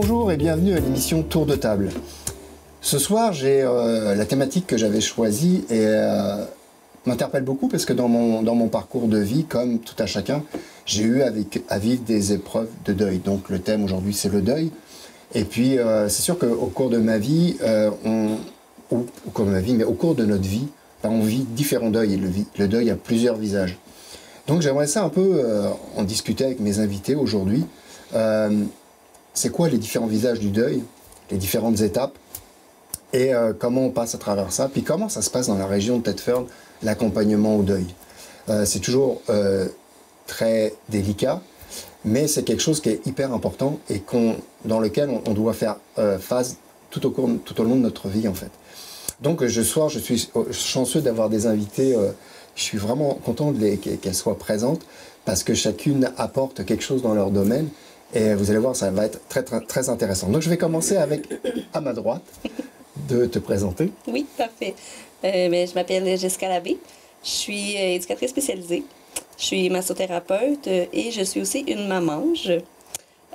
Bonjour et bienvenue à l'émission Tour de table. Ce soir, j'ai la thématique que j'avais choisie et m'interpelle beaucoup parce que dans mon parcours de vie, comme tout à chacun, j'ai eu à vivre des épreuves de deuil. Donc le thème aujourd'hui, c'est le deuil. Et puis, c'est sûr qu'au cours de ma vie, au cours de notre vie, on vit différents deuils et le deuil a plusieurs visages. Donc j'aimerais ça un peu en discuter avec mes invités aujourd'hui. C'est quoi les différents visages du deuil, les différentes étapes, et comment on passe à travers ça, puis comment ça se passe dans la région de Thetford, l'accompagnement au deuil. C'est toujours très délicat, mais c'est quelque chose qui est hyper important et dans lequel on doit faire face tout au long de notre vie en fait. Donc ce soir, je suis chanceux d'avoir des invités, je suis vraiment content qu'elles soient présentes, parce que chacune apporte quelque chose dans leur domaine. Et vous allez voir, ça va être très, très, très intéressant. Donc, je vais commencer avec, à ma droite, de te présenter. Oui, parfait. Je m'appelle Jessica Labbé. Je suis éducatrice spécialisée. Je suis massothérapeute et je suis aussi une mamange.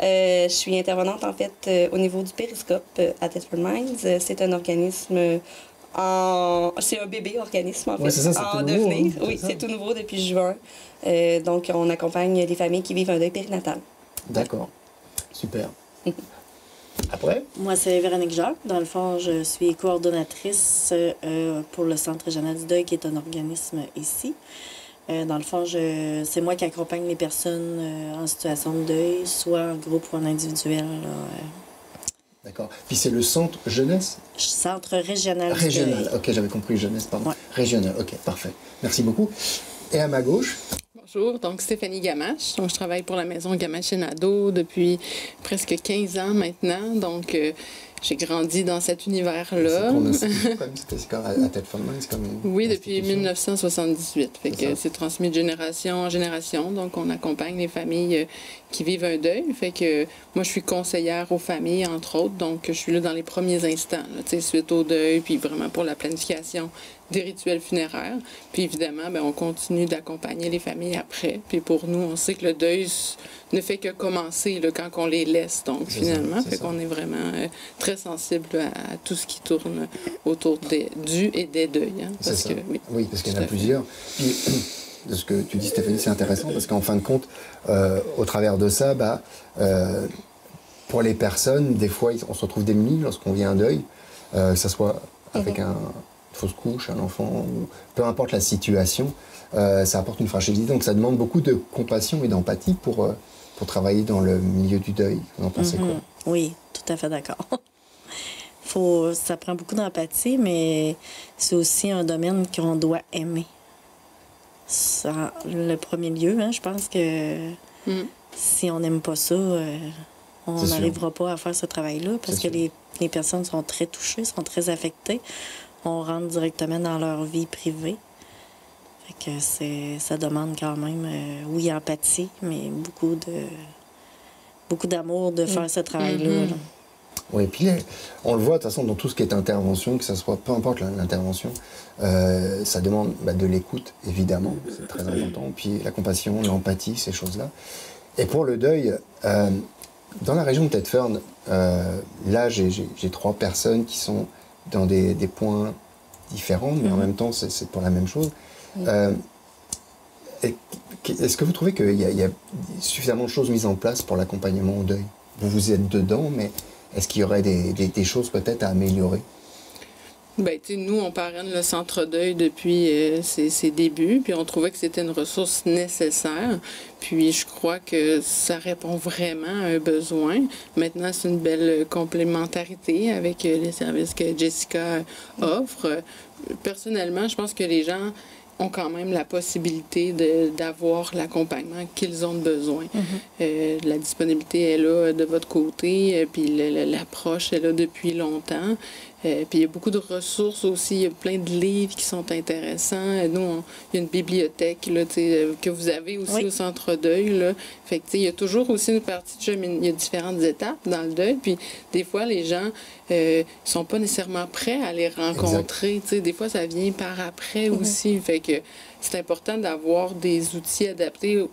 Je suis intervenante, en fait, au niveau du Périscope à Thetford Mines. C'est un organisme c'est un bébé organisme, en fait, ça, en devenir. Oui, c'est tout nouveau depuis juin. Donc, on accompagne les familles qui vivent un deuil périnatal. D'accord. Super. Après? Moi, c'est Véronique Jacques. Dans le fond, je suis coordonnatrice pour le Centre régional du deuil, qui est un organisme ici. Dans le fond, c'est moi qui accompagne les personnes en situation de deuil, soit en groupe ou en individuel. D'accord. Puis c'est le centre jeunesse? Centre régional du Régional, deuil. ok, j'avais compris jeunesse, pardon. Ouais. Régional, ok, parfait. Merci beaucoup. Et à ma gauche? Bonjour, donc Stéphanie Gamache. Donc, je travaille pour la maison Gamache et Nadeau depuis presque 15 ans maintenant. Donc, j'ai grandi dans cet univers-là. C'était à Thetford Mines comme oui, depuis 1978. Fait que c'est transmis de génération en génération. Donc, on accompagne les familles qui vivent un deuil. Fait que moi, je suis conseillère aux familles, entre autres. Donc, je suis là dans les premiers instants, là, suite au deuil, puis vraiment pour la planification des rituels funéraires. Puis évidemment, bien, on continue d'accompagner les familles après. Puis pour nous, on sait que le deuil ne fait que commencer là, quand on les laisse. Donc finalement, fait qu'on est vraiment très sensible à tout ce qui tourne autour du et des deuils. Hein, parce que, oui, parce qu'il y en a plusieurs. Puis, de ce que tu dis, Stéphanie, c'est intéressant parce qu'en fin de compte, au travers de ça, pour les personnes, des fois, on se retrouve démunis lorsqu'on vit un deuil, que ce soit avec une fausse couche, un enfant, ou peu importe la situation, ça apporte une fragilité. Donc ça demande beaucoup de compassion et d'empathie pour travailler dans le milieu du deuil. Vous en pensez quoi? Oui, tout à fait d'accord. Ça prend beaucoup d'empathie, mais c'est aussi un domaine qu'on doit aimer. Ça, le premier lieu, hein, je pense que si on n'aime pas ça, on n'arrivera pas à faire ce travail-là, parce que les personnes sont très touchées, sont très affectées. On rentre directement dans leur vie privée. Fait que ça demande quand même, oui, empathie, mais beaucoup d'amour de faire ce travail-là. Là. Oui, et puis on le voit de toute façon dans tout ce qui est intervention, que ce soit, peu importe l'intervention, ça demande de l'écoute, évidemment, c'est très important, puis la compassion, l'empathie, ces choses-là. Et pour le deuil, dans la région de Thetford, là, j'ai 3 personnes qui sont dans des points différents, mais en même temps, c'est pour la même chose. Est-ce que vous trouvez qu'il y a suffisamment de choses mises en place pour l'accompagnement au deuil? Vous êtes dedans, mais est-ce qu'il y aurait des choses peut-être à améliorer? Bien, tu sais, nous, on parraine le centre deuil depuis ses débuts, puis on trouvait que c'était une ressource nécessaire. Puis je crois que ça répond vraiment à un besoin. Maintenant, c'est une belle complémentarité avec les services que Jessica offre. Personnellement, je pense que les gens ont quand même la possibilité d'avoir l'accompagnement qu'ils ont besoin. La disponibilité est là de votre côté, puis l'approche est là depuis longtemps. Puis il y a beaucoup de ressources aussi, il y a plein de livres qui sont intéressants. Nous, il y a une bibliothèque là, que vous avez aussi au centre deuil. Là. Fait que, il y a toujours aussi une partie de chemin. Il y a différentes étapes dans le deuil. Puis des fois, les gens sont pas nécessairement prêts à les rencontrer. Des fois, ça vient par après aussi. Fait que c'est important d'avoir des outils adaptés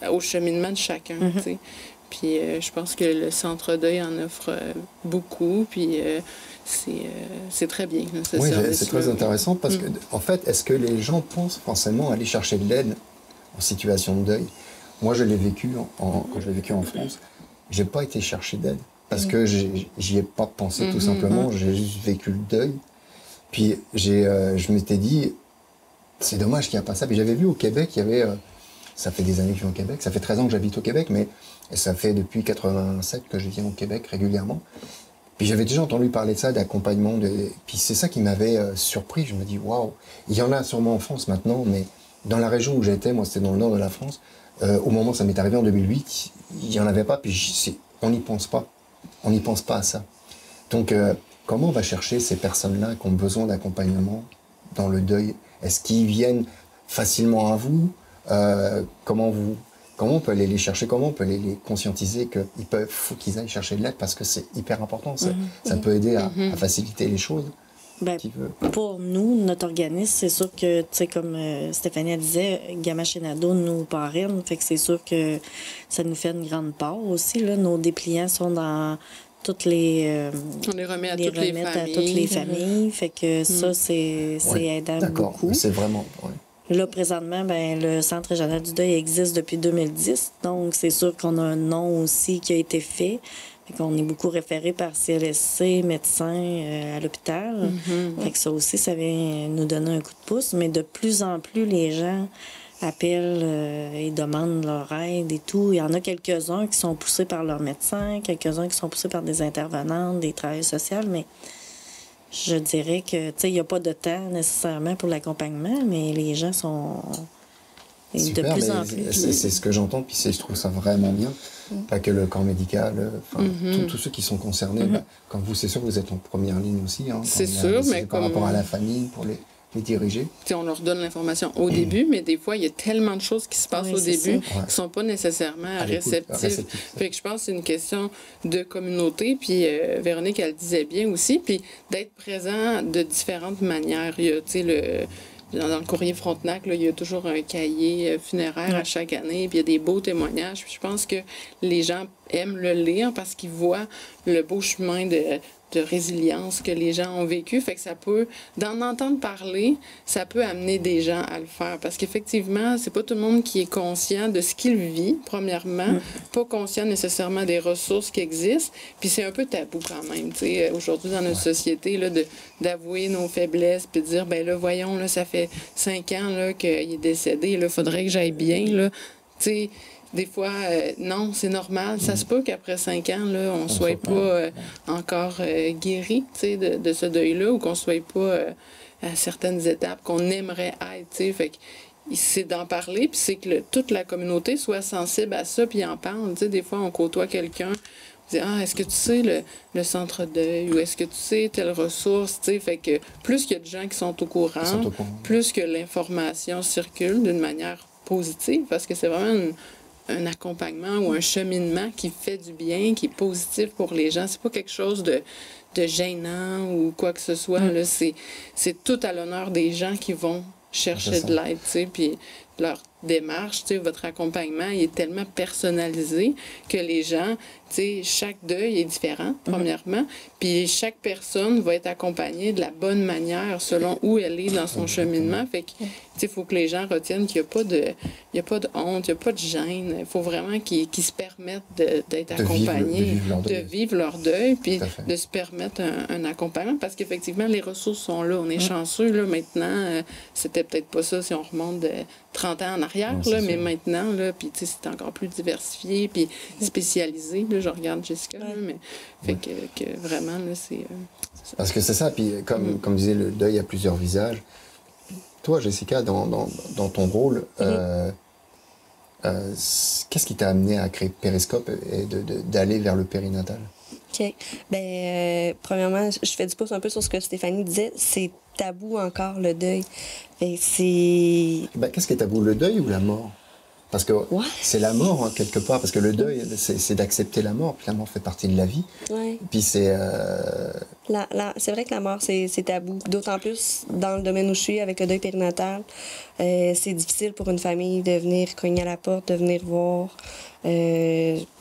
au cheminement de chacun. Puis je pense que le centre deuil en offre beaucoup, puis c'est très bien. Là, Oui, c'est très intéressant parce que, en fait, est-ce que les gens pensent forcément aller chercher de l'aide en situation de deuil? Moi, je l'ai vécu quand je l'ai vécu en France. J'ai pas été chercher d'aide parce que j'y ai pas pensé tout simplement. J'ai juste vécu le deuil. Puis je m'étais dit, c'est dommage qu'il n'y a pas ça. Puis j'avais vu au Québec, il y avait, ça fait des années que je vis au Québec, ça fait 13 ans que j'habite au Québec, mais ça fait depuis 87 que je viens au Québec régulièrement. Puis j'avais déjà entendu parler de ça, d'accompagnement. Puis c'est ça qui m'avait surpris. Je me dis, waouh, il y en a sûrement en France maintenant, mais dans la région où j'étais, moi c'était dans le nord de la France, au moment où ça m'est arrivé en 2008, il n'y en avait pas, puis on n'y pense pas. On n'y pense pas à ça. Donc, comment on va chercher ces personnes-là qui ont besoin d'accompagnement dans le deuil? Est-ce qu'ils viennent facilement à vous? Comment on peut aller les chercher? Comment on peut les conscientiser faut qu'ils aillent chercher de l'aide parce que c'est hyper important. Ça peut aider à faciliter les choses. Ben, pour nous, notre organisme, c'est sûr que, tu sais, comme Stéphanie elle disait, Gamma Shenado nous parraine, fait que c'est sûr que ça nous fait une grande part aussi. Là. Nos dépliants sont dans toutes les... on les remet à toutes les familles. Fait que ça, c'est aidant beaucoup. C'est vraiment... Ouais. Là, présentement, ben, le Centre régional du deuil existe depuis 2010, donc c'est sûr qu'on a un nom aussi qui a été fait. Fait qu'on est beaucoup référé par CLSC, médecins à l'hôpital. Fait que ça aussi, ça vient nous donner un coup de pouce. Mais de plus en plus, les gens appellent et demandent leur aide et tout. Il y en a quelques-uns qui sont poussés par leurs médecins, quelques-uns qui sont poussés par des intervenantes, des travailleurs sociaux, mais je dirais que, tu sais, il n'y a pas de temps nécessairement pour l'accompagnement, mais les gens sont... Super, de plus en plus. C'est ce que j'entends, puis je trouve ça vraiment bien. Pas que le corps médical, tous ceux qui sont concernés. Comme vous, c'est sûr que vous êtes en première ligne aussi. Hein, c'est sûr, mais par rapport à la famille, pour les diriger. On leur donne l'information au début, mais des fois, il y a tellement de choses qui se passent au début qui ne sont pas nécessairement réceptives. Fait que je pense que c'est une question de communauté. Puis Véronique, elle disait bien aussi, puis d'être présent de différentes manières. Il y a, dans le courrier Frontenac, là, il y a toujours un cahier funéraire à chaque année, puis il y a des beaux témoignages. Puis je pense que les gens aiment le lire parce qu'ils voient le beau chemin de résilience que les gens ont vécu. Fait que ça peut, d'en entendre parler, ça peut amener des gens à le faire. Parce qu'effectivement, c'est pas tout le monde qui est conscient de ce qu'il vit, premièrement, pas conscient nécessairement des ressources qui existent. Puis c'est un peu tabou quand même, tu sais, aujourd'hui dans notre société, là, d'avouer nos faiblesses, puis de dire, ben là, voyons, là, ça fait 5 ans là, qu'il est décédé, là, faudrait que j'aille bien, là. Tu sais, des fois, non, c'est normal. Ça se peut qu'après 5 ans, là, on ne soit pas encore guéri de ce deuil-là ou qu'on ne soit pas à certaines étapes qu'on aimerait être. T'sais. Fait que c'est d'en parler, puis c'est que toute la communauté soit sensible à ça, puis en parle. T'sais, des fois, on côtoie quelqu'un, on dit « Ah, est-ce que tu sais le centre deuil ou est-ce que tu sais telle ressource? » Fait que plus qu'il y a de gens qui sont au courant, plus que l'information circule d'une manière positive, parce que c'est vraiment un accompagnement ou un cheminement qui fait du bien, qui est positif pour les gens. C'est pas quelque chose de gênant ou quoi que ce soit. Là, c'est tout à l'honneur des gens qui vont chercher de l'aide, tu sais, puis leur démarche, tu sais, votre accompagnement, il est tellement personnalisé que les gens, tu sais, chaque deuil est différent, premièrement, puis chaque personne va être accompagnée de la bonne manière selon où elle est dans son cheminement. Fait que, tu sais, il faut que les gens retiennent qu'il n'y a pas de honte, il n'y a pas de gêne. Il faut vraiment qu'ils se permettent d'être accompagnés, de vivre leur deuil, puis de se permettre un accompagnement, parce qu'effectivement, les ressources sont là. On est chanceux, là, maintenant. C'était peut-être pas ça si on remonte de 30 ans en arrière, là, mais maintenant, là, puis tu sais, c'est encore plus diversifié, puis spécialisé. Là, je regarde Jessica, là, mais fait que vraiment, là, c'est... Parce que c'est ça, puis comme disait, le deuil a plusieurs visages. Toi, Jessica, dans ton rôle, qu'est-ce qui t'a amené à créer Périscope et d'aller vers le périnatal? OK. Bien, premièrement, je fais du pouce un peu sur ce que Stéphanie disait. C'est tabou encore, le deuil. Qu'est-ce qui est tabou, le deuil ou la mort? Parce que c'est la mort, hein, quelque part. Parce que le deuil, c'est d'accepter la mort. Puis la mort fait partie de la vie. Ouais. Puis c'est... C'est vrai que la mort, c'est tabou. D'autant plus dans le domaine où je suis, avec le deuil périnatal. C'est difficile pour une famille de venir cogner à la porte, de venir voir,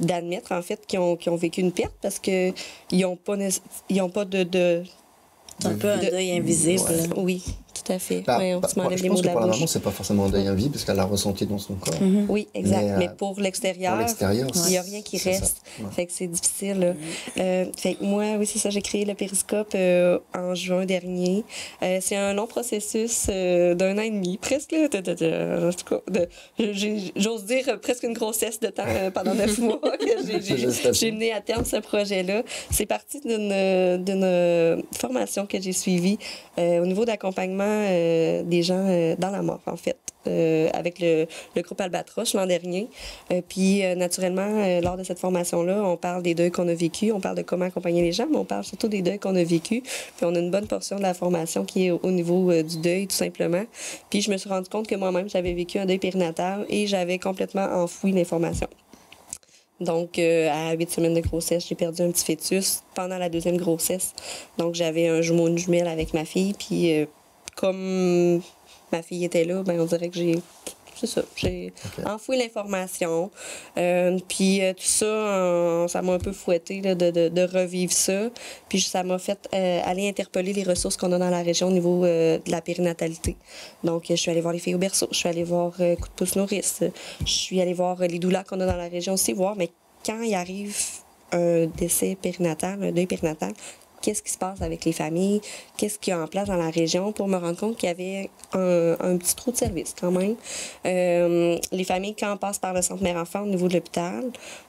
d'admettre, en fait, qu'ils ont vécu une perte parce qu'ils n'ont pas, de C'est un peu un deuil invisible. Ouais. Oui, tout à fait. Bah, Ouais, tu m'enlèves je les pense mots que de pour la la bouche. maman, c'est pas forcément un deuil invisible parce qu'elle l'a ressenti dans son corps. Oui, exact. Mais pour Pour l'extérieur, l'extérieur, il n'y a rien qui c'est ça. reste. Ouais. Fait que c'est difficile. Là. Fait que moi, oui, c'est ça, j'ai créé le périscope en juin dernier. C'est un long processus d'1 an et demi, presque. Là, en tout cas, j'ose dire presque une grossesse de temps pendant 9 mois que j'ai mené à terme ce projet-là. C'est parti d'une formation que j'ai suivie au niveau d'accompagnement des gens dans la mort, en fait. Avec le groupe Albatros l'an dernier. Puis, naturellement, lors de cette formation-là, on parle des deuils qu'on a vécus, on parle de comment accompagner les gens, mais on parle surtout des deuils qu'on a vécus. Puis, on a une bonne portion de la formation qui est au niveau du deuil, tout simplement. Puis, je me suis rendu compte que moi-même, j'avais vécu un deuil périnatal et j'avais complètement enfoui l'information. Donc, à 8 semaines de grossesse, j'ai perdu un petit fœtus pendant la 2e grossesse. Donc, j'avais un jumeau, une jumelle avec ma fille. Puis, comme ma fille était là, ben on dirait que j'ai enfoui l'information. Puis tout ça, ça m'a un peu fouetté là, de revivre ça. Puis ça m'a fait aller interpeller les ressources qu'on a dans la région au niveau de la périnatalité. Donc, je suis allée voir les filles au berceau, je suis allée voir Coup de pouce nourrice, je suis allée voir les doulas qu'on a dans la région aussi, voir, mais quand il arrive un décès périnatal, un deuil périnatal, qu'est-ce qui se passe avec les familles, qu'est-ce qu'il y a en place dans la région pour me rendre compte qu'il y avait un petit trou de service quand même. Les familles, quand on passe par le centre mère-enfant au niveau de l'hôpital,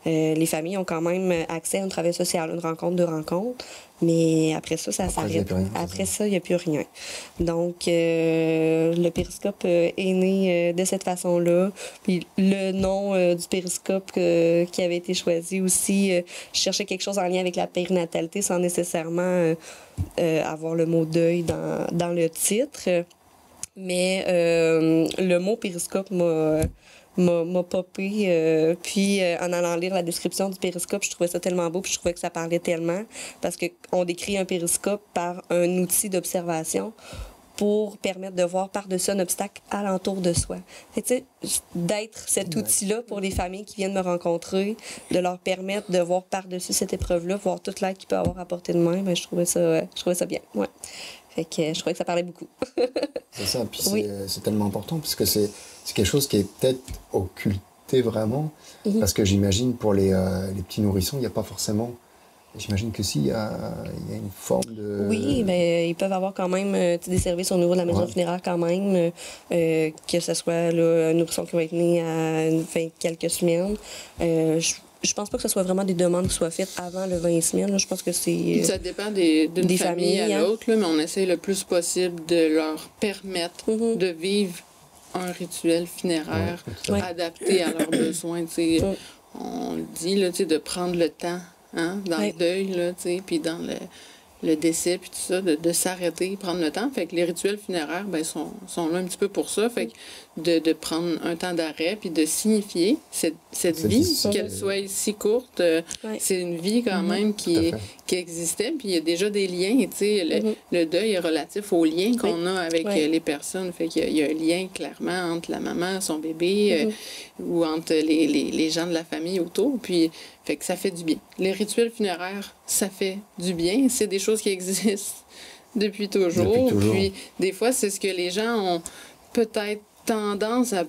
les familles ont quand même accès à un travail social, une rencontre, 2 rencontres. Mais après ça, ça s'arrête. Après ça, il n'y a plus rien. Donc, le périscope est né de cette façon-là. Puis le nom du périscope qui avait été choisi aussi, je cherchais quelque chose en lien avec la périnatalité sans nécessairement avoir le mot deuil dans le titre. Mais le mot périscope m'a popé. Puis, en allant lire la description du périscope, je trouvais ça tellement beau, puis je trouvais que ça parlait tellement, parce qu'on décrit un périscope par un outil d'observation pour permettre de voir par-dessus un obstacle alentour de soi. Tu sais, d'être cet outil-là pour les familles qui viennent me rencontrer, de leur permettre de voir par-dessus cette épreuve-là, voir toute l'aide qu'ils peuvent avoir à portée de main, ben, je trouvais ça bien. Ouais. Fait que je trouvais que ça parlait beaucoup. C'est ça, puis c'est tellement important, parce que c'est quelque chose qui est peut-être occulté vraiment, parce que j'imagine pour les petits nourrissons, il n'y a pas forcément... J'imagine que si, il y a une forme de... Oui, mais ils peuvent avoir quand même des services au niveau de la maison funéraire quand même, que ce soit là, un nourrisson qui va être né à 20 quelques semaines. Je pense pas que ce soit vraiment des demandes qui soient faites avant le 20 semaines. Là. Je pense que c'est... Ça dépend d'une famille à l'autre, mais on essaie le plus possible de leur permettre de vivre un rituel funéraire adapté à leurs besoins. On le dit, là, de prendre le temps dans le deuil, là, puis dans le décès, puis tout ça, de s'arrêter, prendre le temps. Fait que les rituels funéraires, ben, sont là un petit peu pour ça. Fait que de prendre un temps d'arrêt, puis de signifier cette vie, qu'elle soit si courte, c'est une vie quand même qui existait. Puis il y a déjà des liens, tu sais, le deuil est relatif aux liens qu'on a avec les personnes. Fait qu'il y a un lien clairement entre la maman, son bébé, ou entre les gens de la famille autour. Puis fait que ça fait du bien. Les rituels funéraires, ça fait du bien. C'est des choses qui existent depuis toujours. Puis des fois, c'est ce que les gens ont peut-être tendance à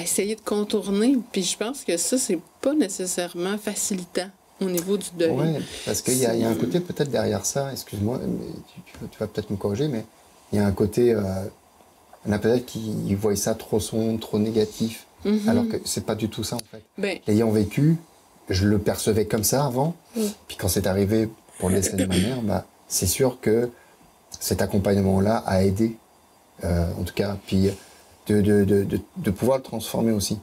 essayer de contourner. Puis je pense que ça, c'est pas nécessairement facilitant au niveau du deuil. Oui, parce qu'il y a un côté peut-être derrière ça, excuse-moi, mais tu vas peut-être me corriger, mais il y a un côté, on a peut-être qui voient ça trop sombre, trop négatif, alors que c'est pas du tout ça en fait. Ben, L'ayant vécu, je le percevais comme ça avant, puis quand c'est arrivé pour le décès de ma mère, bah, c'est sûr que cet accompagnement-là a aidé, en tout cas, puis de pouvoir le transformer aussi.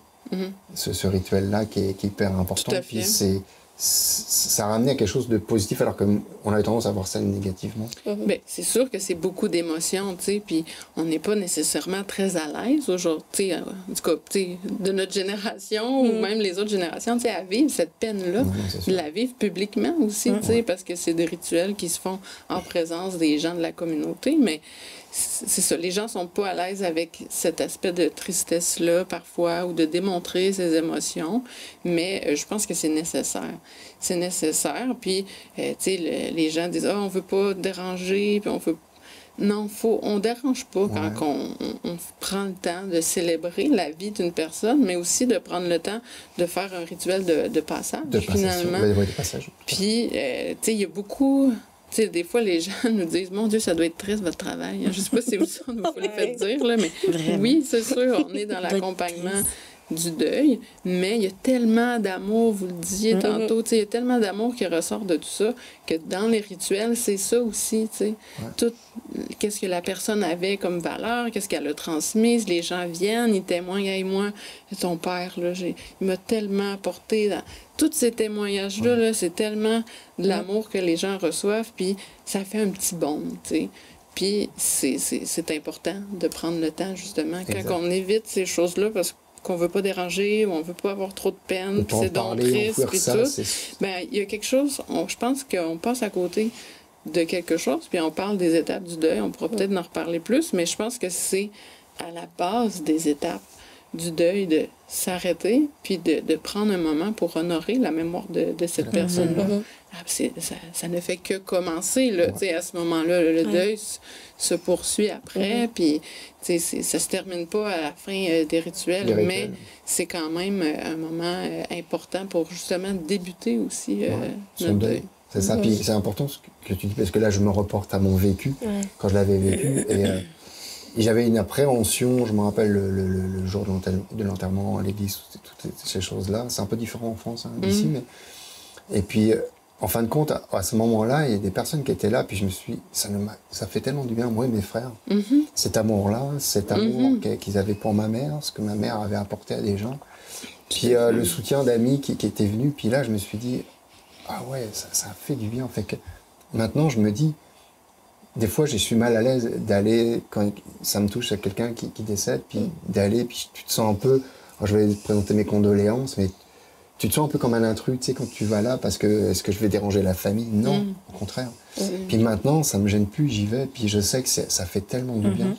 Ce rituel-là qui est hyper important. Puis ça a ramené à quelque chose de positif, alors qu'on avait tendance à voir ça négativement. Bien, c'est sûr que c'est beaucoup d'émotions, tu sais, puis on n'est pas nécessairement très à l'aise aujourd'hui, en tout cas, tu sais, de notre génération ou même les autres générations, tu sais, à vivre cette peine-là, de la vivre publiquement aussi, tu sais, parce que c'est des rituels qui se font en présence des gens de la communauté, mais c'est ça, les gens sont pas à l'aise avec cet aspect de tristesse-là parfois ou de démontrer ses émotions, mais je pense que c'est nécessaire. C'est nécessaire, puis, tu sais, les gens disent « Ah, on veut pas déranger, puis on veut... » Non, on dérange pas quand on prend le temps de célébrer la vie d'une personne, mais aussi de prendre le temps de faire un rituel de passage, finalement. De passage. Puis, tu sais, il y a beaucoup... Tu sais, des fois, les gens nous disent « Mon Dieu, ça doit être triste, votre travail. » Je sais pas si vous vous le faites dire, là, mais oui, c'est sûr, on est dans l'accompagnement du deuil, mais il y a tellement d'amour, vous le disiez tantôt, tu sais, il y a tellement d'amour qui ressort de tout ça, que dans les rituels, c'est ça aussi, tu sais. Tout, qu'est-ce que la personne avait comme valeur, qu'est-ce qu'elle a transmis, les gens viennent, ils témoignent, hey, moi, ton père, là, il m'a tellement apporté dans... Tous ces témoignages-là, là, c'est tellement de l'amour que les gens reçoivent, puis ça fait un petit bond, tu sais. Puis c'est important de prendre le temps, justement, quand on évite ces choses-là, parce qu'on veut pas déranger, ou on veut pas avoir trop de peine, puis c'est donc triste, puis tout. Ben, il y a quelque chose, je pense qu'on passe à côté de quelque chose, puis on parle des étapes du deuil, on pourra peut-être en reparler plus, mais je pense que c'est à la base des étapes du deuil de s'arrêter, puis de prendre un moment pour honorer la mémoire de cette personne-là. Ça ne fait que commencer, là, à ce moment-là. Le deuil se poursuit après, puis ça se termine pas à la fin des rituels, mais c'est quand même un moment important pour justement débuter aussi notre deuil. C'est ça, puis c'est important ce que tu dis, parce que là, je me reporte à mon vécu, quand je l'avais vécu, et j'avais une appréhension, je me rappelle le jour de l'enterrement à l'église, toutes ces choses-là. C'est un peu différent en France, d'ici, mais... Et puis, en fin de compte, à ce moment-là, il y a des personnes qui étaient là, puis je me suis... Ça fait tellement du bien, moi et mes frères. Cet amour-là, cet amour qu'ils avaient pour ma mère, ce que ma mère avait apporté à des gens. Puis le soutien d'amis qui étaient venus, puis là, je me suis dit, ah ouais, ça fait du bien. Fait que maintenant, je me dis... Des fois, je suis mal à l'aise d'aller, quand ça me touche à quelqu'un qui décède, puis d'aller, puis tu te sens un peu... Alors, je vais te présenter mes condoléances, mais tu te sens un peu comme un intrus, tu sais, quand tu vas là, parce que est-ce que je vais déranger la famille? Non, au contraire. Puis maintenant, ça me gêne plus, j'y vais, puis je sais que ça fait tellement de bien.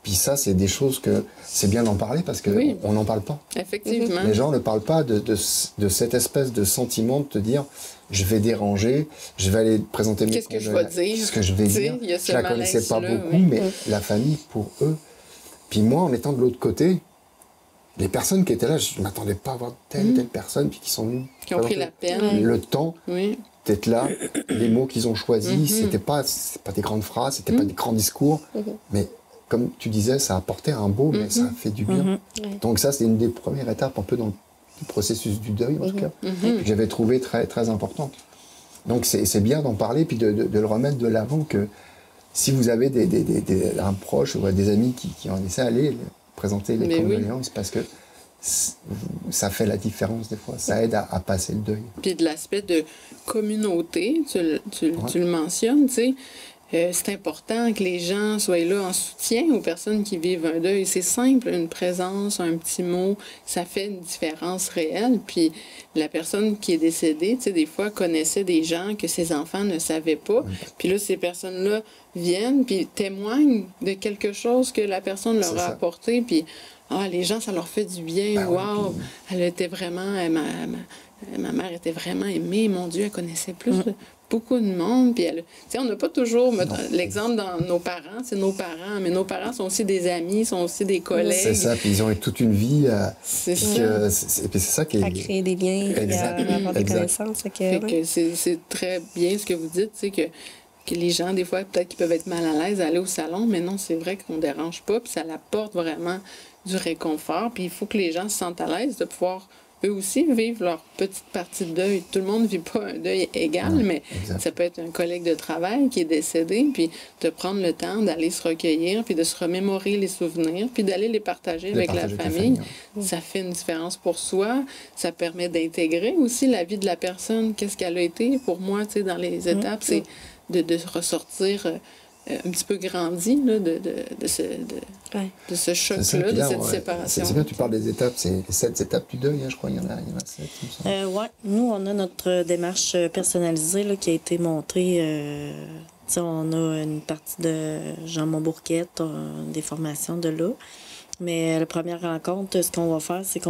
Puis ça, c'est des choses que c'est bien d'en parler, parce qu'on n'en parle pas. Effectivement. Les gens ne parlent pas de cette espèce de sentiment de te dire... Je vais déranger, je vais aller présenter mes... Qu'est-ce que je vais dire? Ce que je vais dire. Je la connaissais pas beaucoup, mais la famille, pour eux. Puis moi, en étant de l'autre côté, les personnes qui étaient là, je ne m'attendais pas à voir telle personne, puis qui sont venues... Qui ont pris la peine. Le temps d'être là, les mots qu'ils ont choisis, c'était pas des grandes phrases, c'était pas des grands discours, mais comme tu disais, ça apportait un beau, mais ça a fait du bien. Donc ça, c'est une des premières étapes un peu dans le processus du deuil, en tout cas, que j'avais trouvé très, très importante. Donc, c'est bien d'en parler, puis de le remettre de l'avant, que si vous avez un proche ou des amis qui en essaient, allez présenter les condoléances, parce que ça fait la différence, des fois. Ça aide à passer le deuil. Puis de l'aspect de communauté, tu le mentionnes, tu sais, c'est important que les gens soient là en soutien aux personnes qui vivent un deuil. C'est simple, une présence, un petit mot, ça fait une différence réelle. Puis la personne qui est décédée, tu sais, des fois, connaissait des gens que ses enfants ne savaient pas. Puis là, ces personnes-là viennent, puis témoignent de quelque chose que la personne leur a apporté. Puis, les gens, ça leur fait du bien. Wow! Elle était vraiment... Ma mère était vraiment aimée. Mon Dieu, elle connaissait beaucoup de monde. Puis on n'a pas toujours l'exemple dans nos parents, c'est nos parents, mais nos parents sont aussi des amis, sont aussi des collègues. C'est ça, puis ils ont eu toute une vie. C'est ça. C'est ça qui est... À créer des liens, à avoir des connaissances. C'est très bien ce que vous dites, tu sais, que les gens, des fois, peut-être qu'ils peuvent être mal à l'aise à aller au salon, mais non, c'est vrai qu'on ne dérange pas, puis ça apporte vraiment du réconfort. Puis il faut que les gens se sentent à l'aise de pouvoir eux aussi vivent leur petite partie de deuil. Tout le monde ne vit pas un deuil égal, mais ça peut être un collègue de travail qui est décédé, puis de prendre le temps d'aller se recueillir, puis de se remémorer les souvenirs, puis d'aller les partager avec la famille. Ça fait une différence pour soi. Ça permet d'intégrer aussi la vie de la personne. Qu'est-ce qu'elle a été? Pour moi, tu sais, dans les étapes, c'est de ressortir un petit peu grandi là, de ce choc-là, de cette séparation. C'est bien, tu parles des étapes, c'est les 7 étapes du deuil, hein, je crois, il y en a 7. Oui, nous, on a notre démarche personnalisée là, qui a été montrée. On a une partie de Jean Montbourquette, des formations de là. Mais la première rencontre, ce qu'on va faire, c'est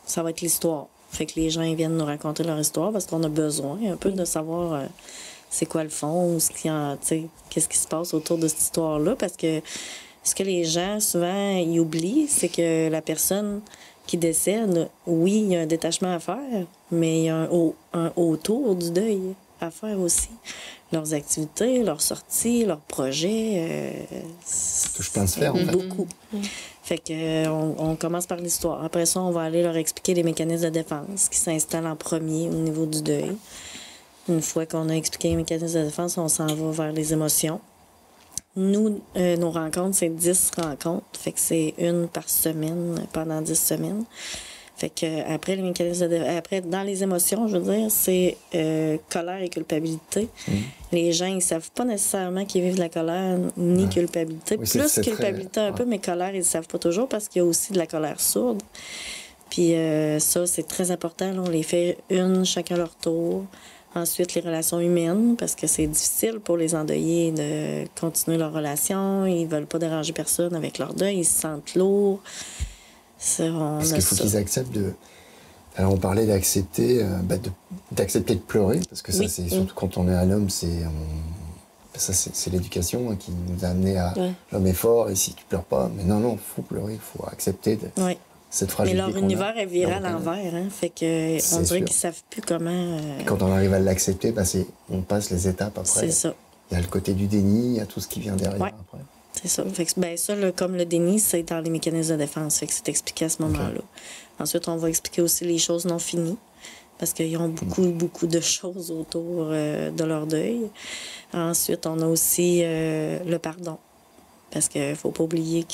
ça va être l'histoire. Fait que les gens ils viennent nous raconter leur histoire parce qu'on a besoin un peu de savoir c'est quoi le fond, qu'est-ce qui se passe autour de cette histoire-là. Parce que ce que les gens, souvent, ils oublient, c'est que la personne qui décède, oui, il y a un détachement à faire, mais il y a un autour du deuil à faire aussi. Leurs activités, leurs sorties, leurs projets. Touche plein de sphères, en fait. Beaucoup. Fait que on commence par l'histoire. Après ça, on va aller leur expliquer les mécanismes de défense qui s'installent en premier au niveau du deuil. Une fois qu'on a expliqué les mécanismes de défense, on s'en va vers les émotions. Nous, nos rencontres, c'est 10 rencontres. Fait que c'est une par semaine pendant 10 semaines. Fait que après les mécanismes après, dans les émotions, je veux dire, c'est colère et culpabilité. Les gens, ils savent pas nécessairement qu'ils vivent de la colère ni culpabilité. Oui, plus culpabilité un peu, mais colère, ils ne savent pas toujours parce qu'il y a aussi de la colère sourde. Puis ça, c'est très important. Là, on les fait une chacun leur tour. Ensuite, les relations humaines, parce que c'est difficile pour les endeuillés de continuer leur relation. Ils veulent pas déranger personne avec leur deuil. Ils se sentent lourds. Parce qu'il faut qu'ils acceptent de... Alors, on parlait d'accepter d'accepter de pleurer, parce que ça, c'est surtout quand on est un homme, c'est l'éducation qui nous a amené à l'homme est fort, et si tu pleures pas, mais non, il faut pleurer, il faut accepter cette fragilité. Mais leur univers est viré à l'envers, hein, fait que on dirait qu'ils savent plus comment... Quand on arrive à l'accepter, on passe les étapes après. C'est ça. Il y a le côté du déni, il y a tout ce qui vient derrière après. C'est ça. Fait que, ça, comme le déni, c'est dans les mécanismes de défense. Fait que c'est expliqué à ce moment-là. Ensuite, on va expliquer aussi les choses non finies. Parce qu'ils ont beaucoup de choses autour de leur deuil. Ensuite, on a aussi le pardon. Parce qu'il ne faut pas oublier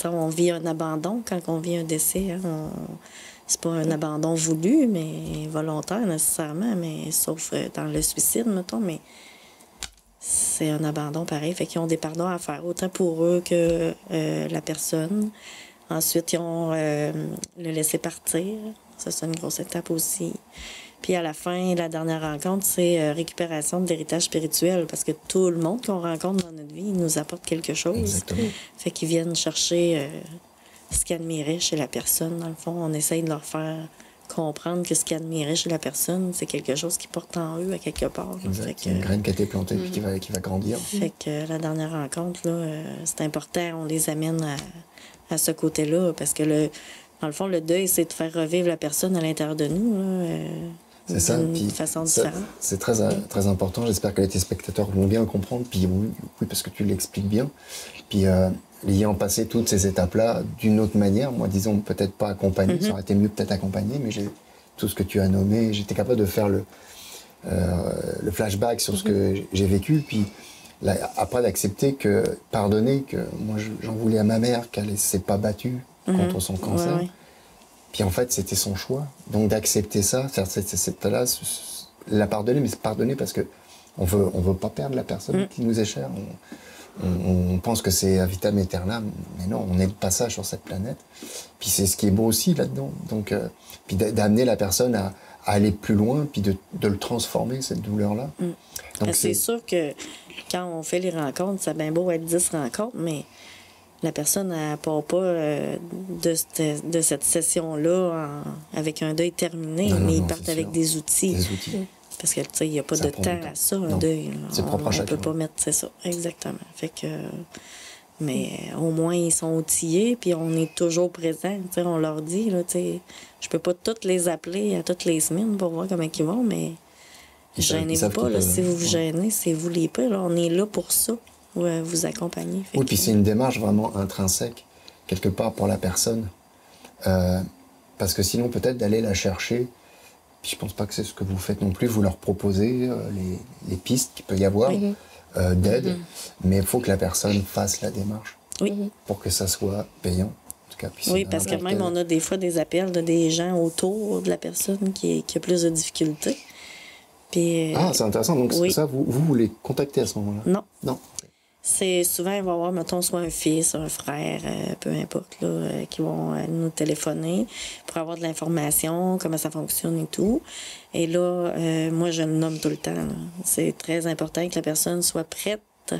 on vit un abandon quand on vit un décès. Hein, c'est pas un abandon voulu, mais volontaire nécessairement, mais sauf dans le suicide, mettons, mais c'est un abandon pareil. Fait qu'ils ont des pardons à faire, autant pour eux que la personne. Ensuite, ils ont le laisser partir. Ça, c'est une grosse étape aussi. Puis à la fin, la dernière rencontre, c'est récupération de l'héritage spirituel. Parce que tout le monde qu'on rencontre dans notre vie, il nous apporte quelque chose. Exactement. Fait qu'ils viennent chercher ce qu'ils admiraient chez la personne. Dans le fond, on essaye de leur faire comprendre que ce qu'ils admiraient chez la personne, c'est quelque chose qui porte en eux à quelque part. C'est une graine qui a été plantée puis qui va grandir. Fait que la dernière rencontre, là, c'est important. On les amène à ce côté-là. Parce que dans le fond, le deuil, c'est de faire revivre la personne à l'intérieur de nous. C'est ça, d'une façon différente. C'est très important. J'espère que les téléspectateurs vont bien le comprendre. Puis oui, parce que tu l'expliques bien. Puis ayant passé toutes ces étapes-là d'une autre manière, moi, disons, peut-être pas accompagné, ça aurait été mieux peut-être accompagné, mais tout ce que tu as nommé, j'étais capable de faire le flashback sur ce que j'ai vécu. Puis après d'accepter pardonner, que moi, j'en voulais à ma mère, qu'elle ne s'est pas battue contre son cancer. Ouais. Puis en fait, c'était son choix. Donc d'accepter ça, cette-là, la pardonner, mais c'est pardonner parce qu'on veut pas perdre la personne qui nous est chère. On pense que c'est à vitam aeternam, mais non, on est de passage sur cette planète. Puis c'est ce qui est beau aussi là-dedans. Donc, puis d'amener la personne à aller plus loin, puis de le transformer, cette douleur-là. Donc c'est sûr que quand on fait les rencontres, ça a bien beau être 10 rencontres, mais la personne ne part pas de cette session-là avec un deuil terminé, mais ils partent avec des outils. Parce que, tu sais, il n'y a pas de temps à ça, un deuil. C'est propre à chacun. On ne peut pas mettre, c'est ça, exactement. Fait que, mais au moins, ils sont outillés, puis on est toujours présent. Tu sais, on leur dit, là, tu sais, je peux pas toutes les appeler à toutes les semaines pour voir comment ils vont, mais gênez-vous pas, là, si vous vous gênez, c'est vous les pires, là, on est là pour ça. Vous accompagner. Oui, puis c'est une démarche vraiment intrinsèque, quelque part, pour la personne. parce que sinon, peut-être d'aller la chercher. Puis je pense pas que c'est ce que vous faites non plus. Vous leur proposez les pistes qu'il peut y avoir d'aide, mais il faut que la personne fasse la démarche pour que ça soit payant. En tout cas, puis Oui, parce que même on a des fois des appels de des gens autour de la personne qui a plus de difficultés. Puis, c'est intéressant. Donc, c'est ça, vous les contactez à ce moment-là? Non. Non. C'est souvent, il va y avoir, mettons, soit un fils, un frère, peu importe, là, qui vont nous téléphoner pour avoir de l'information, comment ça fonctionne et tout. Et là, moi, je le nomme tout le temps. Là. C'est très important que la personne soit prête. Ouais.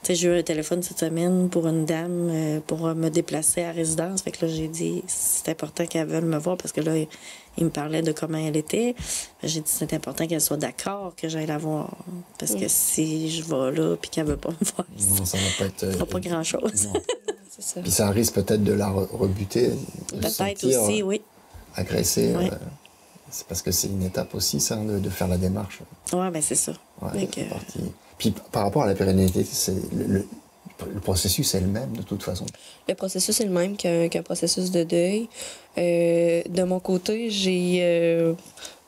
Tu sais, j'ai eu un téléphone cette semaine pour une dame pour me déplacer à résidence. Fait que là, j'ai dit, c'est important qu'elle veuille me voir parce que là, il me parlait de comment elle était. J'ai dit, c'est important qu'elle soit d'accord que j'aille la voir. Parce que si je vais là puis qu'elle veut pas me voir, non, ça va pas être... pas grand-chose. C'est ça. Puis ça risque peut-être de la rebuter. Peut-être aussi, oui. Agressée. Oui. C'est parce que c'est une étape aussi, ça, de faire la démarche. Oui, bien c'est ça. Ouais, c'est parti. Puis par rapport à la pérennité, c'est le processus est le même de toute façon. Le processus est le même qu'un processus de deuil. De mon côté, je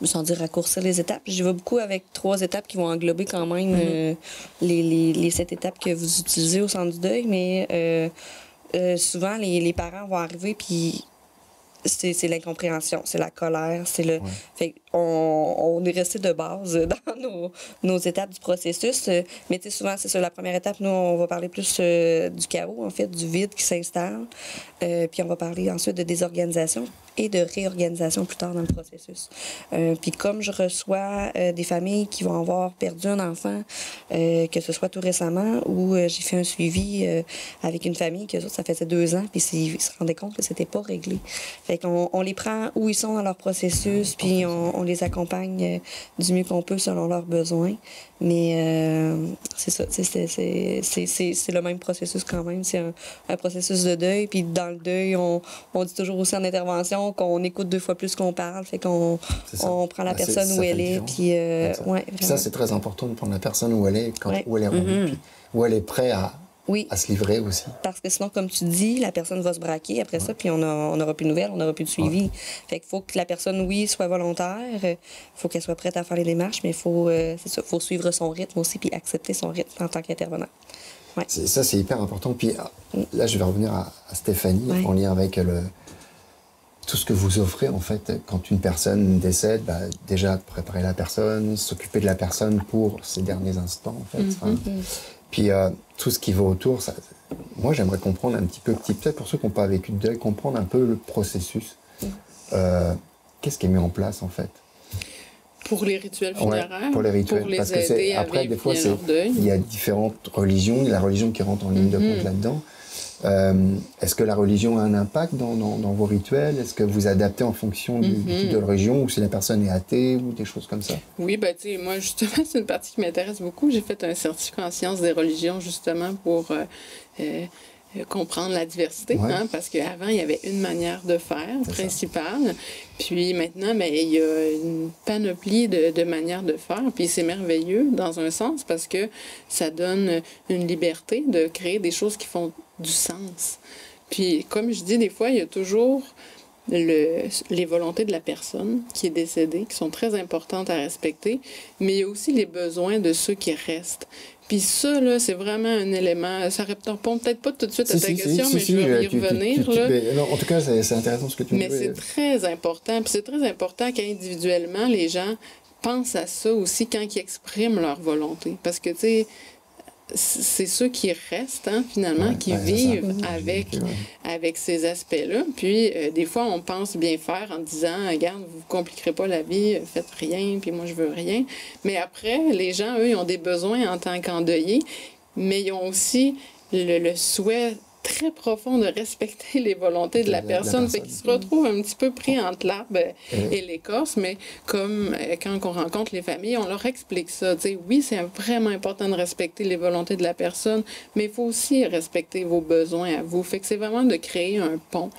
me sens dire raccourcir les étapes. J'y vais beaucoup avec 3 étapes qui vont englober quand même les 7 étapes que vous utilisez au centre du deuil. Mais souvent, les parents vont arriver puis c'est l'incompréhension, c'est la colère, c'est le... Fait on est resté de base dans nos étapes du processus. Mais tu sais, souvent, c'est ça, la première étape, nous, on va parler plus du chaos, en fait, du vide qui s'installe. Puis on va parler ensuite de désorganisation et de réorganisation plus tard dans le processus. Puis comme je reçois des familles qui vont avoir perdu un enfant, que ce soit tout récemment, ou j'ai fait un suivi avec une famille que ça faisait 2 ans, puis ils se rendaient compte que c'était pas réglé. Fait qu'on les prend où ils sont dans leur processus, puis on les accompagne du mieux qu'on peut selon leurs besoins. Mais c'est ça, c'est le même processus quand même. C'est un processus de deuil. Puis dans le deuil, on dit toujours aussi en intervention qu'on écoute 2 fois plus qu'on parle. Fait qu'on prend la personne où elle est. Puis, ça, c'est très important de prendre la personne où elle est, où elle est rendue, puis où elle est prête à se livrer aussi. Parce que sinon, comme tu dis, la personne va se braquer après ça, puis on n'aura plus de nouvelles, on n'aura plus de suivi. Fait qu'il faut que la personne, soit volontaire, il faut qu'elle soit prête à faire les démarches, mais il faut suivre son rythme aussi, puis accepter son rythme en tant qu'intervenant. Ouais. Ça, c'est hyper important. Puis là, je vais revenir à Stéphanie, en lien avec tout ce que vous offrez, en fait, quand une personne décède, déjà préparer la personne, s'occuper de la personne pour ses derniers instants, en fait. Puis tout ce qui va autour, moi j'aimerais comprendre un petit peu, peut-être pour ceux qui n'ont pas vécu de deuil, comprendre un peu le processus. Qu'est-ce qui est mis en place en fait? Pour les rituels funéraires, pour les rituels. pour les parce que aider après, des fois, leur deuil. Il y a différentes religions, il y a la religion qui rentre en ligne de compte là-dedans. Est-ce que la religion a un impact dans vos rituels? Est-ce que vous adaptez en fonction du type de religion, ou si la personne est athée, ou des choses comme ça? Oui, tu sais, moi, justement, c'est une partie qui m'intéresse beaucoup. J'ai fait un certificat en sciences des religions, justement, pour comprendre la diversité, parce qu'avant, il y avait une manière de faire principale. Puis maintenant, il y a une panoplie de manières de faire. Puis c'est merveilleux dans un sens parce que ça donne une liberté de créer des choses qui font du sens. Puis comme je dis, des fois, il y a toujours les volontés de la personne qui est décédée, qui sont très importantes à respecter, mais il y a aussi les besoins de ceux qui restent. Puis ça, là, c'est vraiment un élément... Ça répond peut-être pas tout de suite à ta question, mais je vais y revenir. Non, en tout cas, c'est intéressant ce que tu dis. Mais c'est très important. Puis c'est très important qu'individuellement, les gens pensent à ça aussi quand ils expriment leur volonté. Parce que, tu sais, c'est ceux qui restent, finalement, qui vivent avec ces aspects-là. Puis, des fois, on pense bien faire en disant, regarde, vous ne compliquerez pas la vie, faites rien, puis moi, je veux rien. Mais après, les gens, eux, ils ont des besoins en tant qu'endeuillés, mais ils ont aussi le souhait très profond de respecter les volontés de la personne. Fait qu'ils se retrouvent un petit peu pris entre l'arbre et l'écorce, mais comme quand on rencontre les familles, on leur explique ça. T'sais, oui, c'est vraiment important de respecter les volontés de la personne, mais il faut aussi respecter vos besoins à vous. Fait que c'est vraiment de créer un pont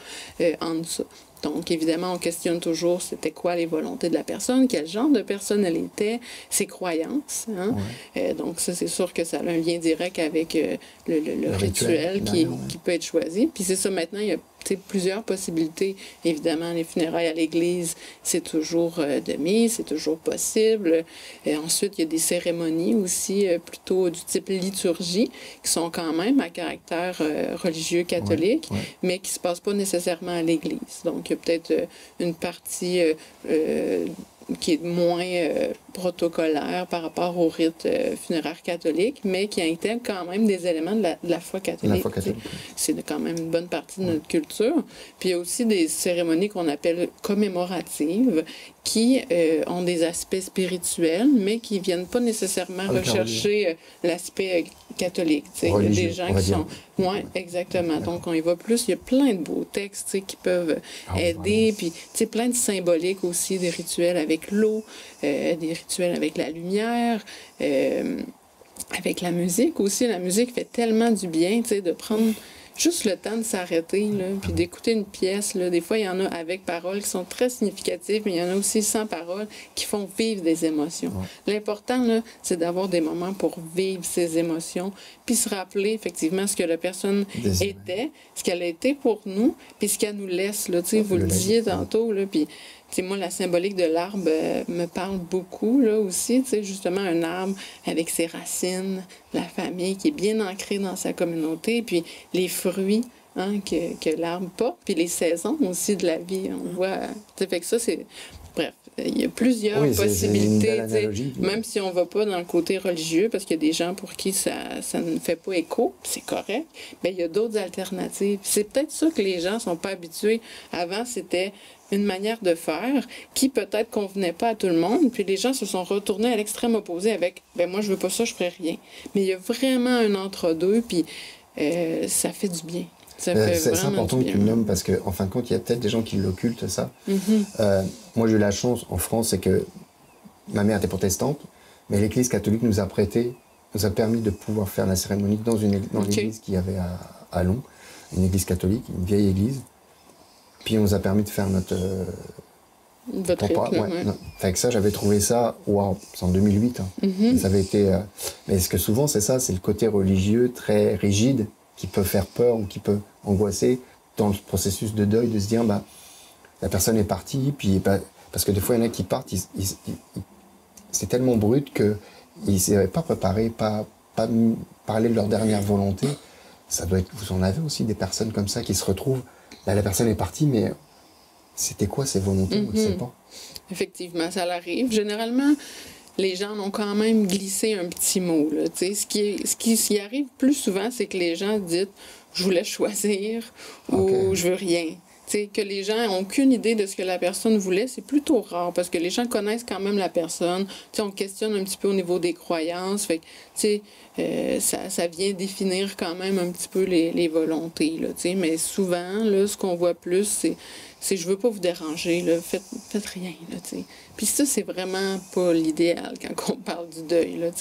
entre ça. Donc, évidemment, on questionne toujours c'était quoi les volontés de la personne, quel genre de personne elle était, ses croyances. Donc, ça, c'est sûr que ça a un lien direct avec le rituel qui peut être choisi. Puis c'est ça, maintenant, il y a plusieurs possibilités. Évidemment, les funérailles à l'église, c'est toujours de mise, c'est toujours possible. Et ensuite, il y a des cérémonies aussi plutôt du type liturgie, qui sont quand même à caractère religieux catholique, mais qui ne se passent pas nécessairement à l'église. Donc, il y a peut-être une partie qui est moins protocolaire par rapport au rite funéraire catholique, mais qui intègre quand même des éléments de la foi catholique. La foi catholique. C'est quand même une bonne partie de notre culture. Puis il y a aussi des cérémonies qu'on appelle commémoratives, qui ont des aspects spirituels, mais qui ne viennent pas nécessairement rechercher l'aspect catholique. Il y a des gens qui sont... Oui, exactement. Donc, on y va plus. Il y a plein de beaux textes qui peuvent aider. Puis, plein de symboliques aussi, des rituels avec l'eau, des rituels avec la lumière, avec la musique aussi. La musique fait tellement du bien, de prendre juste le temps de s'arrêter, puis d'écouter une pièce. Là. Des fois, il y en a avec paroles qui sont très significatives, mais il y en a aussi sans paroles qui font vivre des émotions. L'important, là, c'est d'avoir des moments pour vivre ces émotions, puis se rappeler effectivement ce que la personne était, ce qu'elle a été pour nous, puis ce qu'elle nous laisse. Là, vous le disiez tantôt, là, puis... moi, la symbolique de l'arbre me parle beaucoup, là, aussi. Justement, un arbre avec ses racines, la famille qui est bien ancrée dans sa communauté, puis les fruits que l'arbre porte, puis les saisons aussi de la vie. On voit... fait que ça, c'est... Bref, il y a plusieurs possibilités, même si on ne va pas dans le côté religieux, parce qu'il y a des gens pour qui ça ne fait pas écho, c'est correct, mais il y a d'autres alternatives. C'est peut-être ça que les gens ne sont pas habitués. Avant, c'était une manière de faire qui peut-être convenait pas à tout le monde, puis les gens se sont retournés à l'extrême opposé avec « ben moi je veux pas ça, je ferai rien ». Mais il y a vraiment un entre-deux, puis ça fait du bien. C'est important que tu le nommes parce qu'en fin de compte, il y a peut-être des gens qui l'occultent, ça. Moi, j'ai eu la chance en France, c'est que ma mère était protestante, mais l'Église catholique nous a permis de pouvoir faire la cérémonie dans l'église qu'il y avait à Long, une église catholique, une vieille église. Puis on nous a permis de faire notre... Fait que ça, j'avais trouvé ça, waouh, c'est en 2008. Ça avait été... Mais ce que souvent, c'est ça, c'est le côté religieux très rigide qui peut faire peur ou qui peut angoisser dans le processus de deuil, de se dire, la personne est partie, puis parce que des fois, il y en a qui partent, c'est tellement brut qu'ils ne s'avaient pas préparé, pas parler de leur dernière volonté. Ça doit être... Vous en avez aussi des personnes comme ça qui se retrouvent... Là, la personne est partie, mais c'était quoi ses volontés? On ne sait pas. Effectivement, ça l'arrive. Généralement, les gens ont quand même glissé un petit mot. Là, ce qui s'y arrive plus souvent, c'est que les gens disent « je voulais choisir » ou « je veux rien ». Que les gens n'ont aucune idée de ce que la personne voulait, c'est plutôt rare parce que les gens connaissent quand même la personne. On questionne un petit peu au niveau des croyances. Fait que, ça vient définir quand même un petit peu les volontés. Là, mais souvent, là, ce qu'on voit plus, c'est je veux pas vous déranger, là, faites rien. Là, puis ça, c'est vraiment pas l'idéal quand on parle du deuil. Là,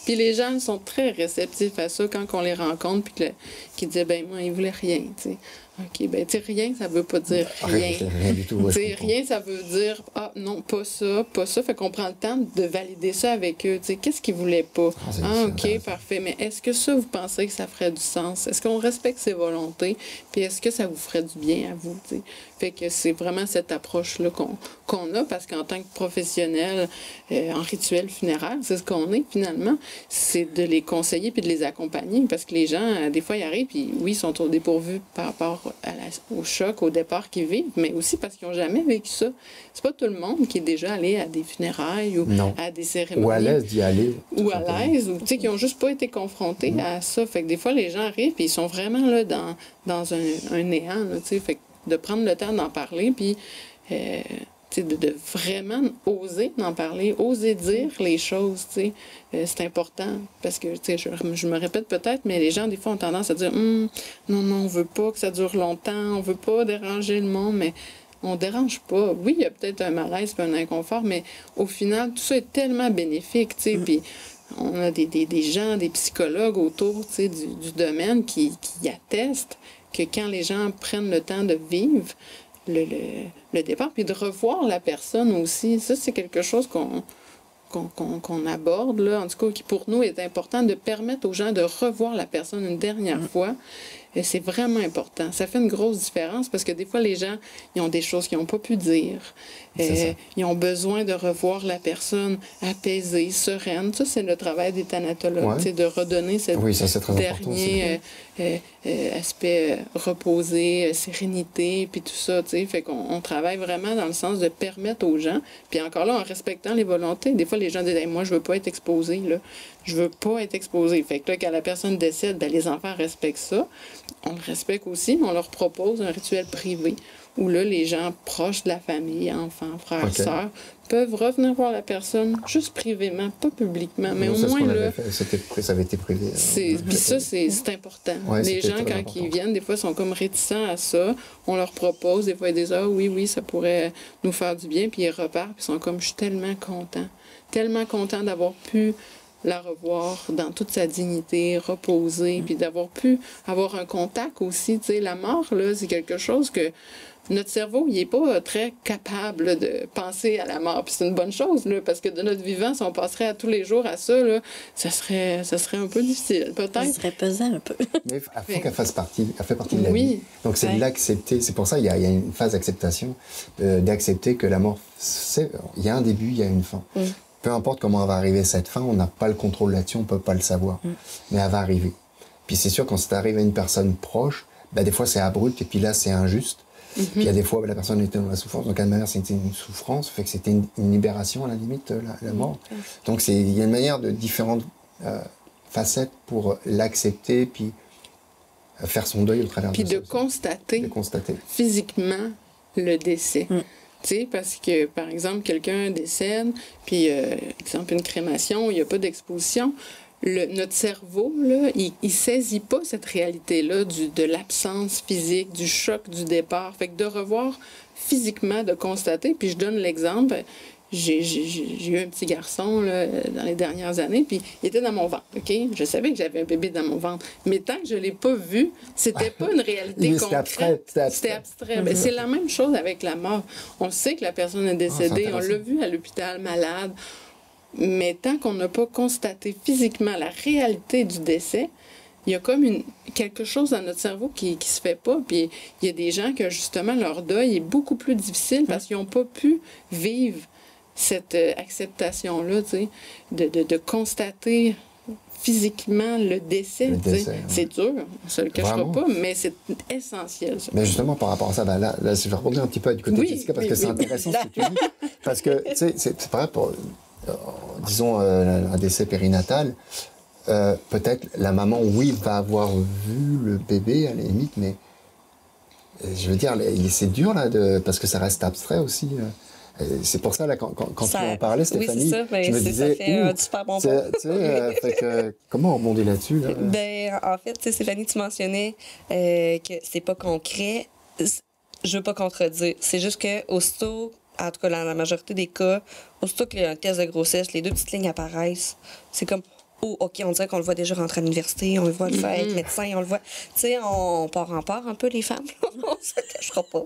puis les gens sont très réceptifs à ça quand on les rencontre puis qu'ils disent ben moi, ils voulaient rien. T'sais. OK, ben, rien, ça veut pas dire rien. Rien du tout. Rien, ça veut dire, ah, non, pas ça, pas ça. Fait qu'on prend le temps de valider ça avec eux. Qu'est-ce qu'ils voulaient pas? OK, parfait. Mais est-ce que ça, vous pensez que ça ferait du sens? Est-ce qu'on respecte ses volontés? Puis est-ce que ça vous ferait du bien à vous? T'sais? Fait que c'est vraiment cette approche-là qu'on a, parce qu'en tant que professionnel en rituel funéraire, c'est ce qu'on est finalement, c'est de les conseiller puis de les accompagner, parce que les gens, des fois, ils arrivent, puis oui, ils sont au dépourvu par rapport au choc, au départ qu'ils vivent, mais aussi parce qu'ils n'ont jamais vécu ça. C'est pas tout le monde qui est déjà allé à des funérailles ou à des cérémonies. Ou à l'aise d'y aller. Ou à l'aise, ou qui n'ont juste pas été confrontés à ça. Fait que des fois, les gens arrivent, puis ils sont vraiment là dans un néant, là, fait que de prendre le temps d'en parler, puis de vraiment oser en parler, oser dire les choses, c'est important, parce que je me répète peut-être, mais les gens des fois ont tendance à dire non, on veut pas que ça dure longtemps, on veut pas déranger le monde, mais on dérange pas. Oui, il y a peut-être un malaise et un inconfort, mais au final, tout ça est tellement bénéfique, puis on a des gens, des psychologues autour du domaine qui attestent que quand les gens prennent le temps de vivre le départ, puis de revoir la personne aussi, ça, c'est quelque chose qu'on aborde, là, en tout cas, qui pour nous est important, de permettre aux gens de revoir la personne une dernière fois, c'est vraiment important. Ça fait une grosse différence parce que des fois, les gens, ils ont des choses qu'ils n'ont pas pu dire. Ils ont besoin de revoir la personne apaisée, sereine. Ça, c'est le travail des thanatologues, de redonner ce dernier aspect reposé, sérénité, puis tout ça. Fait qu'on travaille vraiment dans le sens de permettre aux gens, puis encore là, en respectant les volontés. Des fois, les gens disent hey, « moi, je veux pas être exposé, là. Je veux pas être exposé. » Fait que là, quand la personne décède, ben, les enfants respectent ça. On le respecte aussi, mais on leur propose un rituel privé où là, les gens proches de la famille, enfants, frères, sœurs, peuvent revenir voir la personne juste privément, pas publiquement, mais au moins là... Ça avait été privé. Puis ça, c'est important. Les gens, quand ils viennent, des fois, sont comme réticents à ça. On leur propose, des fois, ils disent « Ah oui, ça pourrait nous faire du bien. » Puis ils repartent, puis ils sont comme « Je suis tellement content d'avoir pu la revoir dans toute sa dignité, reposer, puis d'avoir pu avoir un contact aussi. » Tu sais, la mort, là, c'est quelque chose que notre cerveau, il n'est pas très capable de penser à la mort. Puis c'est une bonne chose, là, parce que de notre vivant, si on passerait à tous les jours à ça, là, ça serait un peu difficile, peut-être. Ça serait pesant un peu. Mais il faut qu'elle fasse partie, elle fait partie de la vie. Donc c'est de l'accepter. C'est pour ça qu'il y a une phase d'acceptation, d'accepter que la mort, il y a un début, il y a une fin. Peu importe comment elle va arriver cette fin, on n'a pas le contrôle là-dessus, on ne peut pas le savoir. Mais elle va arriver. Puis c'est sûr, quand ça arrive à une personne proche, ben, des fois c'est abrupt et puis là c'est injuste. Puis il y a des fois, la personne était dans la souffrance. Donc, à la manière, c'était une souffrance, fait que c'était une libération, à la limite, la mort. Donc, il y a une manière de différentes facettes pour l'accepter, puis faire son deuil au travers de ça. Puis de constater physiquement le décès. Tu sais, parce que, par exemple, quelqu'un décède, puis, exemple, une crémation, il n'y a pas d'exposition. Notre cerveau, là, il saisit pas cette réalité-là de l'absence physique, du choc du départ. Fait que de revoir physiquement, de constater, puis je donne l'exemple, j'ai eu un petit garçon là, dans les dernières années, puis il était dans mon ventre, OK? Je savais que j'avais un bébé dans mon ventre, mais tant que je l'ai pas vu, c'était pas une réalité concrète. C'était abstrait. Ben, c'est la même chose avec la mort. On sait que la personne est décédée, on l'a vu à l'hôpital, malade. Mais tant qu'on n'a pas constaté physiquement la réalité du décès, il y a comme quelque chose dans notre cerveau qui se fait pas. Puis il y a des gens que, justement, leur deuil est beaucoup plus difficile parce qu'ils n'ont pas pu vivre cette acceptation-là, tu sais, de constater physiquement le décès. C'est dur, on ne se le cachera pas, mais c'est essentiel. Ça. Mais justement, par rapport à ça, ben là, je vais rebondir un petit peu du côté de Jessica parce que c'est intéressant ce que tu dis. Parce que, tu sais, c'est pareil pour... disons, un décès périnatal, peut-être la maman, oui, va avoir vu le bébé à la limite, mais je veux dire, c'est dur là, parce que ça reste abstrait aussi. C'est pour ça, là, quand tu en parlais, Stéphanie, je me disais, ça fait un super bon point. Fait que, comment on rebondit là-dessus? Là? Ben, en fait, Stéphanie, tu mentionnais que c'est pas concret. Je veux pas contredire. C'est juste que aussitôt, en tout cas, dans la majorité des cas, aussitôt qu'il y a un test de grossesse, les 2 petites lignes apparaissent. C'est comme, oh, OK, on dirait qu'on le voit déjà rentrer à l'université, on le voit le faire être médecin, on le voit. Tu sais, on part en part un peu, les femmes, on se cachera pas.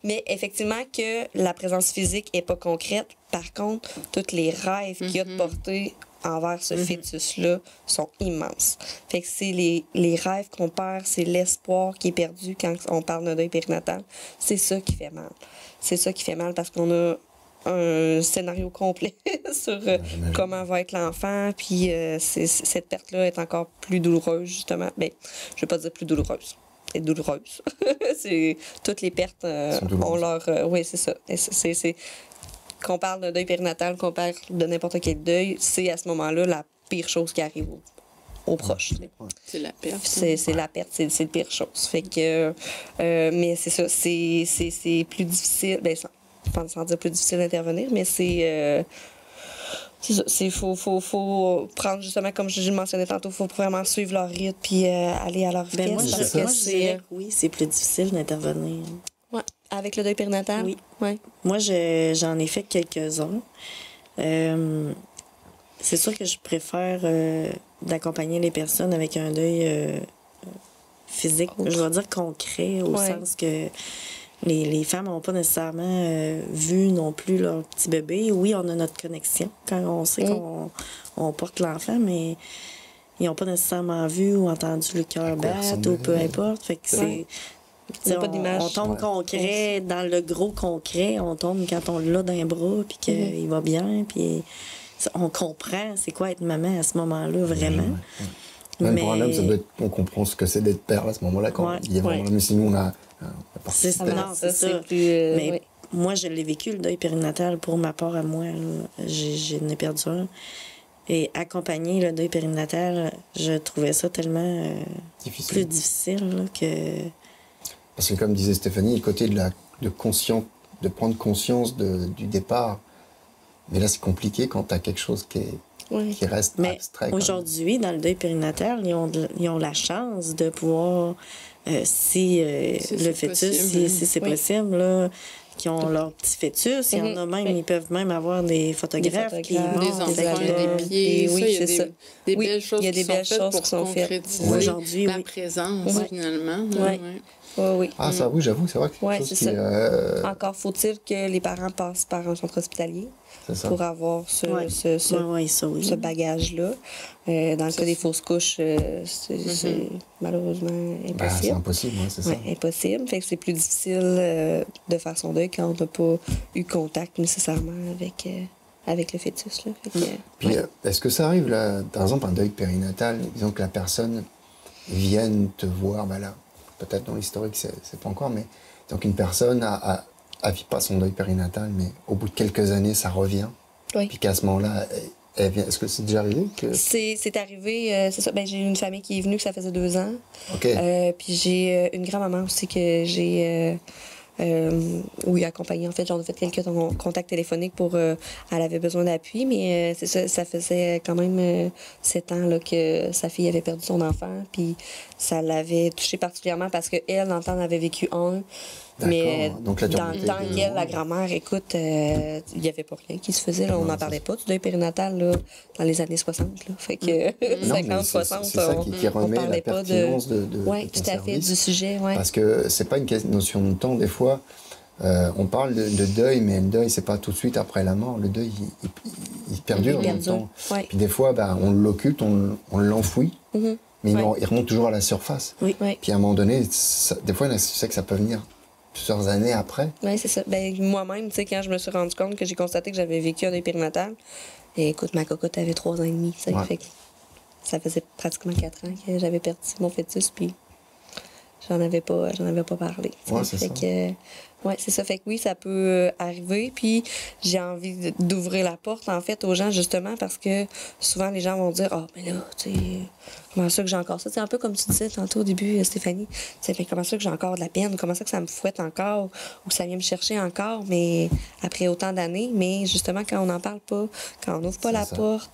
Mais effectivement, que la présence physique n'est pas concrète. Par contre, tous les rêves qu'il y a de porter envers ce fœtus-là sont immenses. Fait que c'est les rêves qu'on perd, c'est l'espoir qui est perdu quand on parle d'un deuil périnatal. C'est ça qui fait mal. C'est ça qui fait mal parce qu'on a un scénario complet sur comment va être l'enfant, puis cette perte-là est encore plus douloureuse, justement. Bien, je ne vais pas dire plus douloureuse. Elle est douloureuse. Toutes les pertes ont leur... oui, c'est ça. Qu'on parle d'un deuil périnatal, qu'on parle de n'importe quel deuil, c'est à ce moment-là la pire chose qui arrive aux proches. C'est la perte. C'est la perte, c'est le pire chose. Fait que, mais c'est ça, c'est plus difficile, ben, sans dire plus difficile d'intervenir, mais c'est ça, faut prendre justement, comme je le mentionnais tantôt, il faut vraiment suivre leur rythme puis aller à leur vitesse. Moi, je dirais oui, c'est plus difficile d'intervenir. Ouais, avec le deuil périnatal? Oui. Ouais. Moi, j'en ai fait quelques-uns. C'est sûr que je préfère d'accompagner les personnes avec un deuil physique, je vais dire concret, au sens que les femmes n'ont pas nécessairement vu non plus leur petit bébé. Oui, on a notre connexion quand on sait qu'on porte l'enfant, mais ils n'ont pas nécessairement vu ou entendu le cœur battre ou peu importe. Fait que c'est... Il n'y a pas d'image. On tombe concret, dans le gros concret, on tombe quand on l'a dans les bras, puis qu'il va bien, puis on comprend c'est quoi être maman à ce moment-là, vraiment. Même pour un homme, ça doit être, on comprend ce que c'est d'être père à ce moment-là, quand il y a vraiment... Mais sinon, on a c'est ça. Mais moi, je l'ai vécu, le deuil périnatal, pour ma part à moi. J'en ai perdu un. Et accompagner le deuil périnatal, je trouvais ça tellement plus difficile là, que... Parce que comme disait Stéphanie, le côté de prendre conscience du départ, mais là c'est compliqué quand tu as quelque chose qui reste abstrait. Mais aujourd'hui, dans le deuil périnatal, ils ont la chance de pouvoir, si le fœtus, si c'est possible, là, qui ont leur petit fœtus. Il y en a même, ils peuvent même avoir des photographes qui montrent des enfants, des pieds. Oui, c'est ça. Des belles choses qui sont faites pour concrétiser aujourd'hui, la présence, finalement. Oui. Ah, ça, oui, j'avoue, c'est vrai que c'est quelque chose qui... Encore faut-il que les parents passent par un centre hospitalier pour avoir ce bagage-là. Dans le cas des fausses couches, c'est malheureusement impossible. C'est impossible, c'est ça. Impossible. Fait que c'est plus difficile de faire son deuil quand on n'a pas eu contact nécessairement avec le fœtus. Là. Puis, est-ce que ça arrive, là, par exemple, un deuil périnatal, disons que la personne vienne te voir, là, peut-être dans l'historique, c'est pas encore, mais donc une personne vit pas son deuil périnatal, mais au bout de quelques années, ça revient. Oui. Puis qu'à ce moment-là, elle vient. Est-ce que c'est déjà arrivé? C'est arrivé, c'est ça. Ben, j'ai une famille qui est venue, que ça faisait 2 ans. OK. Puis j'ai une grand-maman aussi que j'ai... accompagnée, en fait. J'en ai fait quelques contacts téléphoniques pour... elle avait besoin d'appui, mais c'est ça, ça faisait quand même 7 ans là, que sa fille avait perdu son enfant, puis ça l'avait touchée particulièrement parce qu'elle, dans le temps, elle avait vécu un. Mais donc, là, dans le temps qu'elle, la grand-mère, écoute, il n'y avait pas rien qui se faisait. Là, on n'en parlait pas du deuil périnatal là, dans les années 60. Là. Fait que 50-60, c'est ça qui remet la pertinence de oui, tout à fait, du sujet. Ouais. Parce que c'est pas une notion de temps. Des fois, on parle de deuil, mais le deuil, c'est pas tout de suite après la mort. Le deuil, il perdure dans le temps. Ouais. Puis des fois, on l'occulte, on l'enfouit, mais il remonte toujours à la surface. Oui. Puis à un moment donné, des fois, je sais que ça peut venir plusieurs années après. Oui, c'est ça. Ben, moi-même, tu sais, quand je me suis rendu compte que j'ai constaté que j'avais vécu un deuil périnatal, et écoute, ma cocotte avait 3 ans et demi. Fait que ça faisait pratiquement 4 ans que j'avais perdu mon fœtus, puis j'en avais pas parlé. Ouais, c'est ça. C'est ça. Fait que oui, ça peut arriver. Puis j'ai envie d'ouvrir la porte, en fait, aux gens, justement, parce que souvent, les gens vont dire « Ah, mais là, tu sais, comment ça que j'ai encore ça? » C'est un peu comme tu disais tantôt au début, Stéphanie. Tu sais, comment ça que j'ai encore de la peine? Comment ça que ça me fouette encore? Ou que ça vient me chercher encore, mais après autant d'années? Mais justement, quand on n'en parle pas, quand on n'ouvre pas la porte,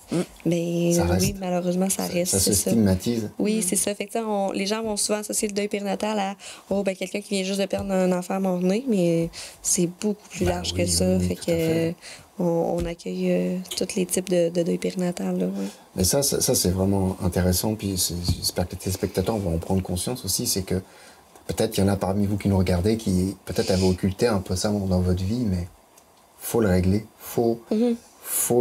mais oui, malheureusement, ça reste. Ça se stigmatise. Oui, c'est ça. Fait que, les gens vont souvent associer le deuil périnatal à quelqu'un qui vient juste de perdre un enfant mort-né, mais c'est beaucoup plus large que ça. Fait que on accueille tous les types de deuil périnatal. Là, Mais ça c'est vraiment intéressant. Puis j'espère que les téléspectateurs vont en prendre conscience aussi. C'est que peut-être qu'il y en a parmi vous qui nous regardez qui peut-être avaient occulté un peu ça dans votre vie, mais faut le régler. Faut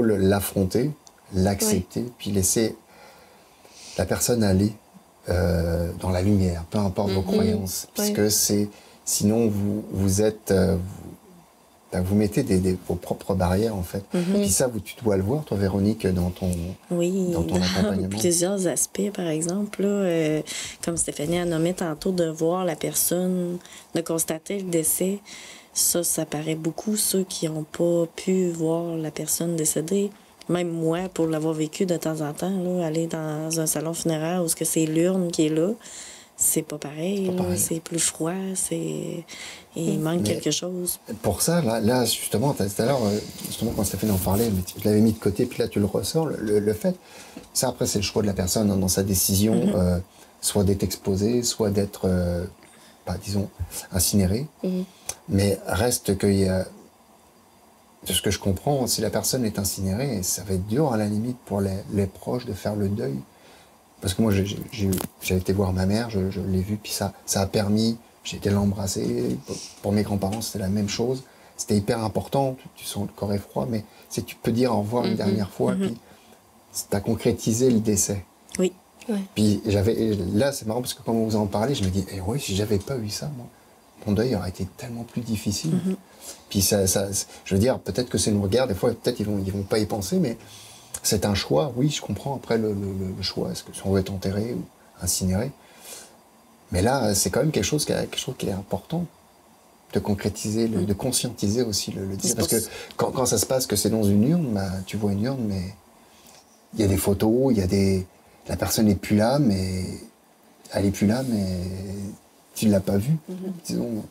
l'affronter, l'accepter, puis laisser la personne aller dans la lumière, peu importe vos croyances. Puisque sinon, vous êtes... vous mettez vos propres barrières, en fait. Puis ça, tu dois le voir, toi, Véronique, dans ton accompagnement. Plusieurs aspects, par exemple. Là, comme Stéphanie a nommé tantôt, de voir la personne, de constater le décès. Ça paraît beaucoup, ceux qui n'ont pas pu voir la personne décédée. Même moi, pour l'avoir vécu de temps en temps, là, aller dans un salon funéraire où c'est l'urne qui est là, c'est pas pareil. C'est plus froid, il manque quelque chose. Pour ça, là justement, tout à l'heure, justement, quand Stéphanie en parlait, mais tu l'avais mis de côté, puis là, tu le ressors, le fait. Ça, après, c'est le choix de la personne dans sa décision, soit d'être exposé, soit d'être, disons, incinéré. Mais reste qu'il y a... De ce que je comprends, si la personne est incinérée, ça va être dur, à la limite, pour les proches de faire le deuil. Parce que moi, j'ai été voir ma mère, je l'ai vue, puis ça a permis, j'ai été l'embrasser. Pour mes grands-parents, c'était la même chose. C'était hyper important, tu sens le corps est froid, mais tu peux dire au revoir une dernière fois, puis tu as concrétisé le décès. Oui. Ouais. Puis là, c'est marrant parce que quand vous en parlez, je me dis, eh oui, si j'avais pas eu ça, moi, mon deuil aurait été tellement plus difficile. Puis je veux dire, peut-être que c'est une guerre, des fois, peut-être ils vont pas y penser, mais c'est un choix. Oui, je comprends après le choix, est-ce que si on veut être enterré ou incinéré. Mais là, c'est quand même quelque chose qui est important de concrétiser, de conscientiser aussi le dire. Parce que quand ça se passe que c'est dans une urne, bah, tu vois une urne, mais il y a des photos, la personne n'est plus là, mais elle est plus là, mais tu ne l'as pas vue. Disons.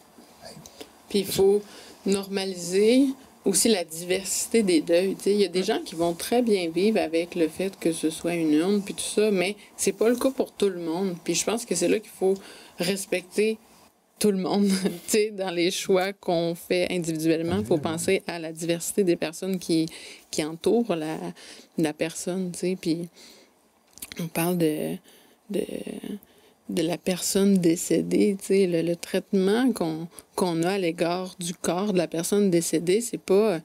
Puis il faut normaliser aussi la diversité des deuils. T'sais. Il y a des gens qui vont très bien vivre avec le fait que ce soit une urne, puis tout ça, mais c'est pas le cas pour tout le monde. Puis je pense que c'est là qu'il faut respecter tout le monde, dans les choix qu'on fait individuellement. Il faut penser à la diversité des personnes qui entourent la personne, puis on parle de la personne décédée, le traitement qu'on a à l'égard du corps de la personne décédée, c'est pas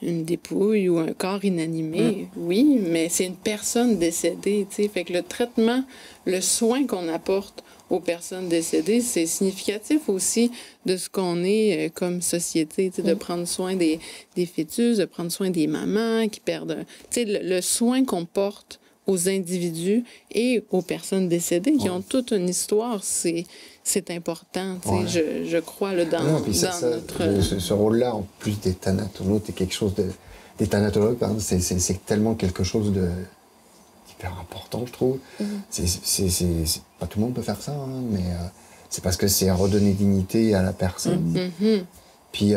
une dépouille ou un corps inanimé, oui, mais c'est une personne décédée, fait que le traitement, le soin qu'on apporte aux personnes décédées, c'est significatif aussi de ce qu'on est comme société, de prendre soin des fœtus, de prendre soin des mamans qui perdent... Le soin qu'on porte aux individus et aux personnes décédées qui ont toute une histoire, c'est important, je crois, là, dans notre... Ce rôle-là, en plus des thanatologues, c'est quelque chose de... Des thanatologues, par exemple, c'est tellement quelque chose de... hyper important, je trouve. C'est pas tout le monde peut faire ça, hein, mais c'est parce que c'est à redonner dignité à la personne. Puis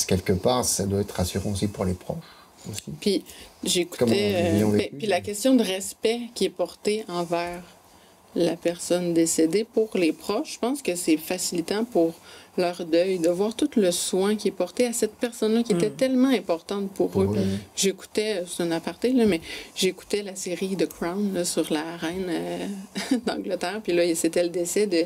quelque part, ça doit être rassurant aussi pour les proches. Aussi. Puis j'écoutais... puis la question de respect qui est portée envers la personne décédée pour les proches, je pense que c'est facilitant pour leur deuil, de voir tout le soin qui est porté à cette personne-là qui était tellement importante pour eux. J'écoutais, c'est un aparté, là, mais j'écoutais la série The Crown là, sur la reine d'Angleterre, puis là, c'était le décès de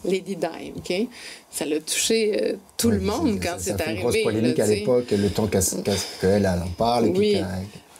Lady Di, OK? Ça l'a touché tout le monde quand c'est arrivé. Ça fait une grosse polémique à l'époque, le temps qu'elle en parle. Oui.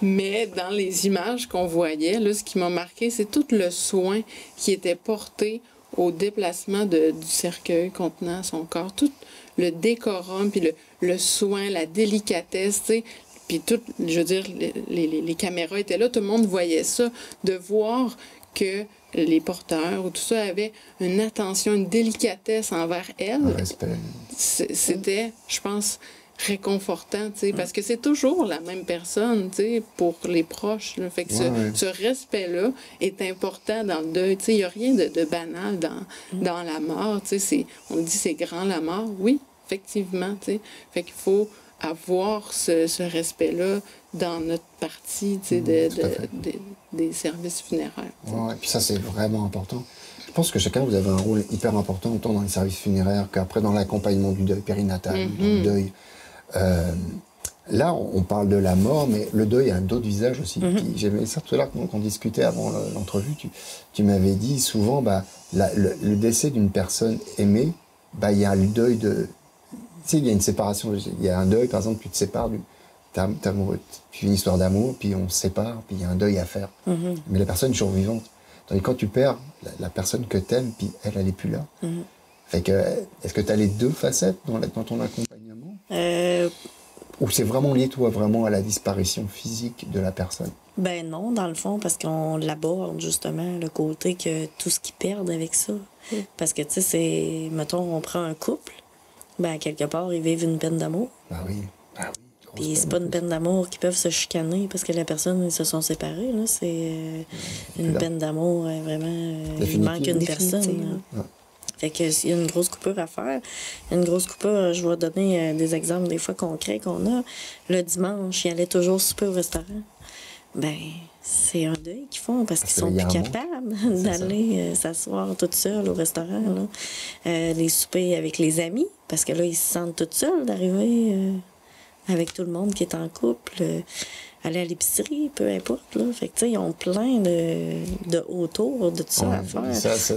Mais dans les images qu'on voyait, là, ce qui m'a marqué, c'est tout le soin qui était porté au déplacement du cercueil contenant son corps, tout le décorum, puis le soin, la délicatesse, tu sais, puis tout, je veux dire, les caméras étaient là, tout le monde voyait ça, de voir que les porteurs ou tout ça avaient une attention, une délicatesse envers elle. Un respect. C'était, je pense, réconfortant, tu sais, parce que c'est toujours la même personne, tu sais, pour les proches. Là. Fait que ce respect-là est important dans le deuil. Tu sais, il n'y a rien de banal dans la mort. Tu sais, on dit c'est grand la mort. Oui, effectivement, tu sais. Fait qu'il faut avoir ce respect-là dans notre partie, tu sais, des services funéraires. Oui, puis ça, c'est vraiment important. Je pense que chacun, vous avez un rôle hyper important, autant dans les services funéraires qu'après dans l'accompagnement du deuil périnatal, dans le deuil. Là, on parle de la mort, mais le deuil a d'autres visages aussi. J'aimais ça tout à l'heure quand on discutait avant l'entrevue. Tu m'avais dit souvent, le décès d'une personne aimée, il y a le deuil de... Tu sais, il y a une séparation. Il y a un deuil, par exemple, tu te sépares t'es amoureux, tu fais une histoire d'amour, puis on se sépare, puis il y a un deuil à faire. Mais la personne est toujours vivante. Tandis que quand tu perds la personne que t'aimes, puis elle n'est plus là. Fait que, est-ce que tu as les deux facettes dans ton accompagnement? Ou c'est vraiment lié, toi, vraiment à la disparition physique de la personne? Ben non, dans le fond, parce qu'on l'aborde justement, le côté que tout ce qu'ils perdent avec ça. Parce que, tu sais, c'est... Mettons, on prend un couple, quelque part, ils vivent une peine d'amour. Oui. Puis c'est pas une peine d'amour qui peuvent se chicaner parce que la personne, ils se sont séparés, là. C'est une peine d'amour, vraiment... il manque une personne. Fait que s'il y a une grosse coupure à faire, une grosse coupure, je vais donner des exemples des fois concrets qu'on a. Le dimanche, ils allaient toujours souper au restaurant. C'est un deuil qu'ils font parce qu'ils sont plus capables d'aller s'asseoir toute seule au restaurant. Là. Les souper avec les amis, parce que là, ils se sentent toutes seules d'arriver avec tout le monde qui est en couple. Aller à l'épicerie, peu importe. Là. Fait que, tu sais, ils ont plein de autour de tout ça à faire.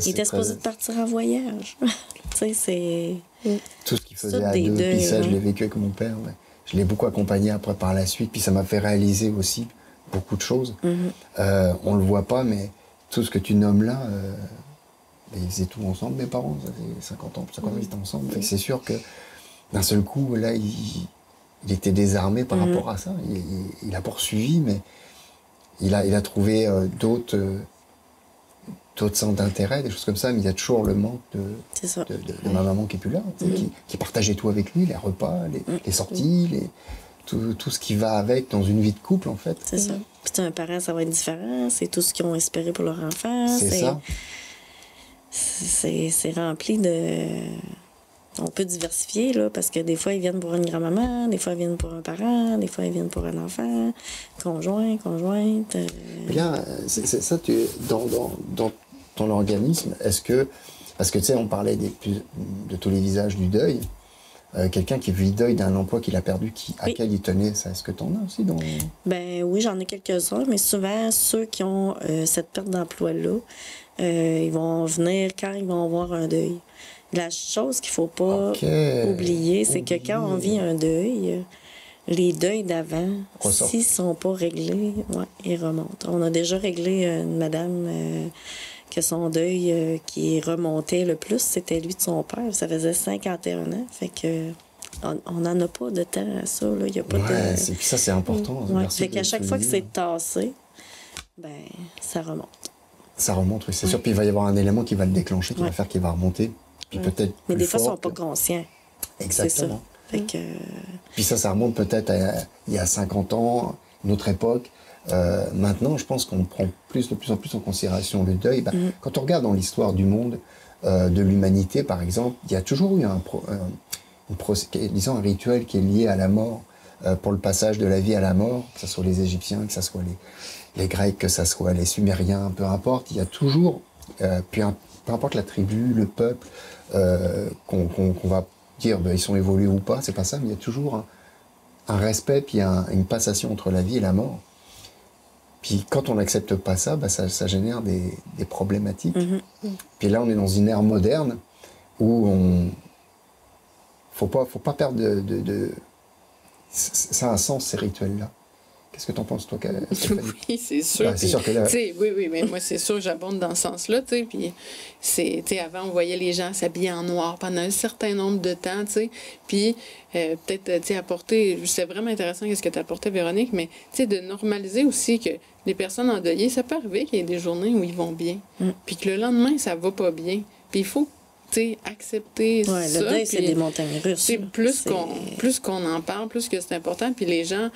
Ils étaient supposés de partir en voyage. Tu sais, c'est... Tout ce qu'ils faisaient à deux, puis ça, je l'ai vécu avec mon père. Je l'ai beaucoup accompagné après par la suite, puis ça m'a fait réaliser aussi beaucoup de choses. On le voit pas, mais tout ce que tu nommes là, ils faisaient tout ensemble, mes parents, ça fait 50 ans ils étaient ensemble. Fait que c'est sûr que d'un seul coup, là, il était désarmé par rapport à ça. Il a poursuivi, mais il a trouvé d'autres centres d'intérêt, des choses comme ça, mais il y a toujours le manque de ma maman qui est plus là, qui partageait tout avec lui, les repas, les sorties, tout ce qui va avec dans une vie de couple, en fait. C'est ça. Puis un parent, ça va être différent. C'est tout ce qu'ils ont espéré pour leur enfant. C'est ça. C'est rempli de... On peut diversifier, là, parce que des fois, ils viennent pour une grand-maman, des fois, ils viennent pour un parent, des fois, ils viennent pour un enfant, conjointe. Bien, c'est ça, dans ton organisme, est-ce que... Parce que, tu sais, on parlait de tous les visages du deuil. Quelqu'un qui vit deuil d'un emploi qu'il a perdu, à quel il tenait, ça, est-ce que tu en as aussi dans... Ben oui, j'en ai quelques-uns, mais souvent, ceux qui ont cette perte d'emploi-là, ils vont venir quand ils vont avoir un deuil. La chose qu'il ne faut pas oublier, c'est que quand on vit un deuil, les deuils d'avant, s'ils ne sont pas réglés, ils remontent. On a déjà réglé une madame que son deuil qui remontait le plus, c'était lui de son père. Ça faisait 51 ans. Fait que on n'en a pas de temps à ça. Il n'y a pas de... Puis ça, c'est important. Fait qu'à chaque fois que c'est tassé, ben ça remonte. Ça remonte, oui, c'est sûr. Puis il va y avoir un élément qui va le déclencher, qui va faire qu'il va remonter. Puis peut-être mais des fois, ils ne sont pas conscients. Exactement. Fait que... Puis ça remonte peut-être il y a 50 ans, une autre époque. Maintenant, je pense qu'on prend de plus en plus en considération le deuil. Quand on regarde dans l'histoire du monde, de l'humanité, par exemple, il y a toujours eu un rituel qui est lié à la mort, pour le passage de la vie à la mort, que ce soit les Égyptiens, que ce soit les Grecs, que ce soit les Sumériens, peu importe. Il y a toujours, peu importe la tribu, le peuple, qu'on va dire ils sont évolués ou pas, c'est pas ça, mais il y a toujours un respect, puis une passation entre la vie et la mort. Puis quand on n'accepte pas ça, ça génère des problématiques. Puis là, on est dans une ère moderne où faut pas perdre ça a un sens, ces rituels-là. Qu'est-ce que tu en penses, toi, Oui, c'est sûr. C'est sûr que là... Oui, mais moi, c'est sûr que j'abonde dans ce sens-là. Puis, avant, on voyait les gens s'habiller en noir pendant un certain nombre de temps. Puis, peut-être, apporter... C'est vraiment intéressant ce que tu as apporté, Véronique, mais de normaliser aussi que les personnes endeuillées, ça peut arriver qu'il y ait des journées où ils vont bien. Puis que le lendemain, ça va pas bien. Puis, il faut accepter ça. Le deuil, c'est des montagnes russes. Plus qu'on en parle, plus que c'est important. Puis les gens...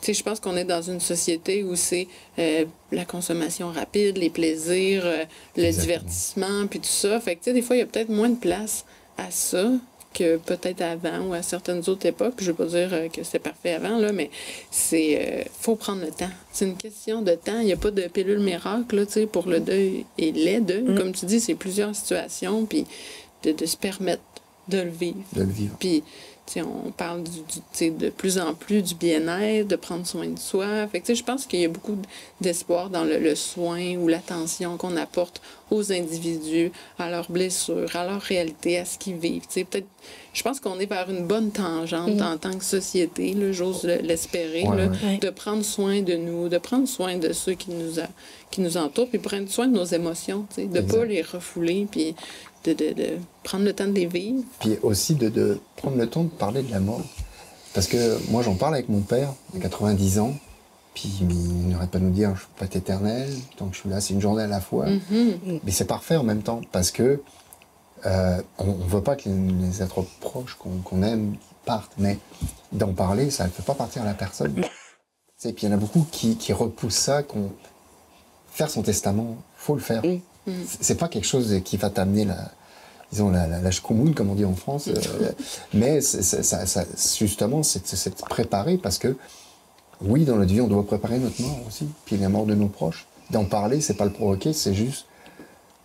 je pense qu'on est dans une société où c'est la consommation rapide, les plaisirs, le divertissement, puis tout ça. Fait que, des fois, il y a peut-être moins de place à ça que peut-être avant ou à certaines autres époques. Je ne veux pas dire que c'était parfait avant, là, mais faut prendre le temps. C'est une question de temps. Il n'y a pas de pilule miracle là, pour le deuil et les deuils. Comme tu dis, c'est plusieurs situations, puis de se permettre de le vivre. Puis, on parle de plus en plus du bien-être, de prendre soin de soi. Fait que, je pense qu'il y a beaucoup d'espoir dans le soin ou l'attention qu'on apporte aux individus, à leurs blessures, à leur réalité, à ce qu'ils vivent. Peut-être, je pense qu'on est vers une bonne tangente en tant que société, là, j'ose l'espérer, de prendre soin de nous, de prendre soin de ceux qui nous entourent, puis prendre soin de nos émotions, de ne pas les refouler, puis de prendre le temps de les vivre. Puis aussi de prendre le temps de parler de la mort. Parce que moi, j'en parle avec mon père, à 90 ans, puis il n'arrête pas de nous dire « je ne suis pas éternel, tant que je suis là, c'est une journée à la fois ». Mais c'est parfait en même temps, parce que on ne veut pas que les êtres proches qu'on aime partent, mais d'en parler, ça ne fait pas partir la personne. Et puis il y en a beaucoup qui repoussent ça, faire son testament, il faut le faire. C'est pas quelque chose qui va t'amener la schkoumoun, comme on dit en France, mais justement, c'est préparer, parce que, oui, dans notre vie, on doit préparer notre mort aussi, puis la mort de nos proches. D'en parler, c'est pas le provoquer, c'est juste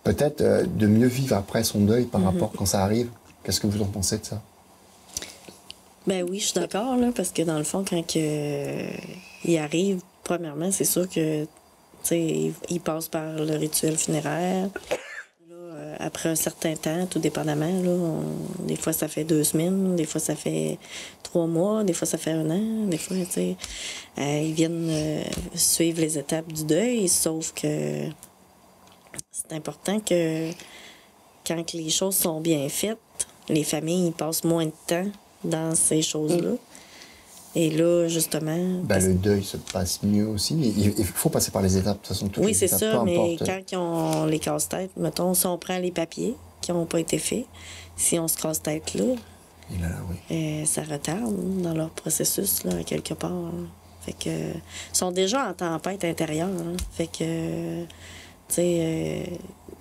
peut-être de mieux vivre après son deuil par rapport quand ça arrive. Qu'est-ce que vous en pensez de ça? Ben oui, je suis d'accord, là, parce que dans le fond, quand il arrive, premièrement, c'est sûr que il passe par le rituel funéraire. Là, après un certain temps, tout dépendamment, là, des fois ça fait 2 semaines, des fois ça fait 3 mois, des fois ça fait 1 an, des fois, ils viennent suivre les étapes du deuil, sauf que C'est important que quand les choses sont bien faites, les familles passent moins de temps dans ces choses-là. Et là, justement... Le deuil se passe mieux aussi. Il faut passer par les étapes, de toute façon. Oui, c'est étapes, ça, mais importe. quand ils ont les casse-têtes, mettons, si on prend les papiers qui n'ont pas été faits, si on se casse-tête là, ça retarde dans leur processus, là, quelque part. Hein. Fait que... Ils sont déjà en tempête intérieure. Hein. Fait que... Tu sais...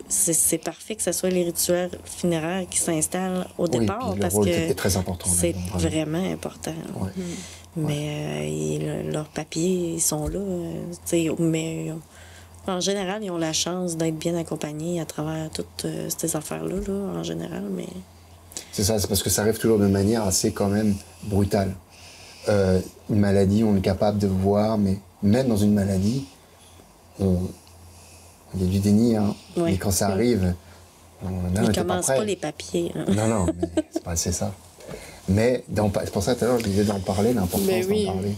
c'est parfait que ce soit les rituels funéraires qui s'installent au départ puis parce le rôle que est très important. c'est vraiment important. Ouais. Mais leurs papiers, ils sont là. Mais en général, ils ont la chance d'être bien accompagnés à travers toutes ces affaires-là, là, en général. Mais... C'est ça, c'est parce que ça arrive toujours de manière assez quand même brutale. Une maladie, on est capable de voir, mais même dans une maladie, il y a du déni, hein. Oui. Mais quand ça arrive, ils ne commencent pas les papiers. Hein. Non, mais c'est pas assez ça. Mais c'est pour ça tout à l'heure, je disais d'en parler, l'importance d'en parler.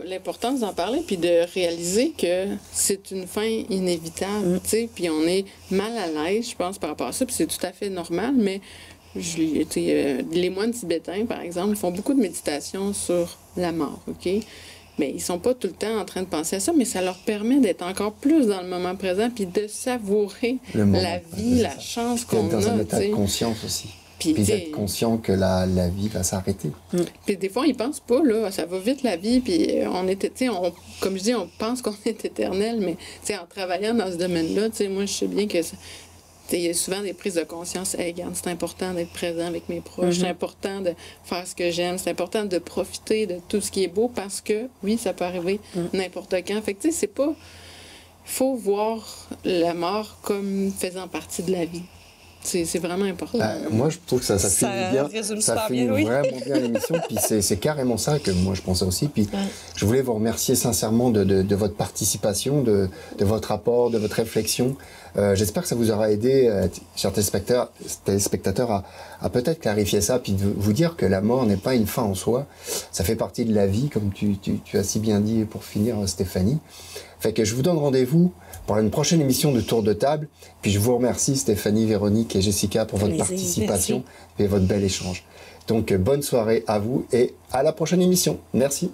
L'importance d'en parler, puis de réaliser que c'est une fin inévitable, tu sais, puis on est mal à l'aise, je pense, par rapport à ça, puis c'est tout à fait normal, mais les moines tibétains, par exemple, font beaucoup de méditation sur la mort, OK? Mais ils sont pas tout le temps en train de penser à ça, mais ça leur permet d'être encore plus dans le moment présent, puis de savourer la vie, la chance qu'on a. Dans un état de conscience aussi. Puis d'être conscient que la vie va s'arrêter. Puis des fois, ils pensent pas, là, ça va vite la vie, puis comme je dis, on pense qu'on est éternel, mais en travaillant dans ce domaine-là, moi, je sais bien que il y a souvent des prises de conscience. Hey, regarde, c'est important d'être présent avec mes proches, c'est important de faire ce que j'aime, c'est important de profiter de tout ce qui est beau parce que, oui, ça peut arriver n'importe quand. Fait que, tu sais, c'est pas... Il faut voir la mort comme faisant partie de la vie. C'est vraiment important. Moi, je trouve que ça finit bien. Ça finit vraiment bien l'émission. Puis c'est carrément ça que moi, je pensais aussi. Puis je voulais vous remercier sincèrement de votre participation, de votre apport, de votre réflexion. J'espère que ça vous aura aidé, chers téléspectateurs, à peut-être clarifier ça, puis de vous dire que la mort n'est pas une fin en soi. Ça fait partie de la vie, comme tu as si bien dit pour finir, Stéphanie. Fait que je vous donne rendez-vous pour une prochaine émission de Tour de Table. Puis je vous remercie, Stéphanie, Véronique et Jessica, pour votre participation et votre bel échange. Donc, bonne soirée à vous et à la prochaine émission. Merci.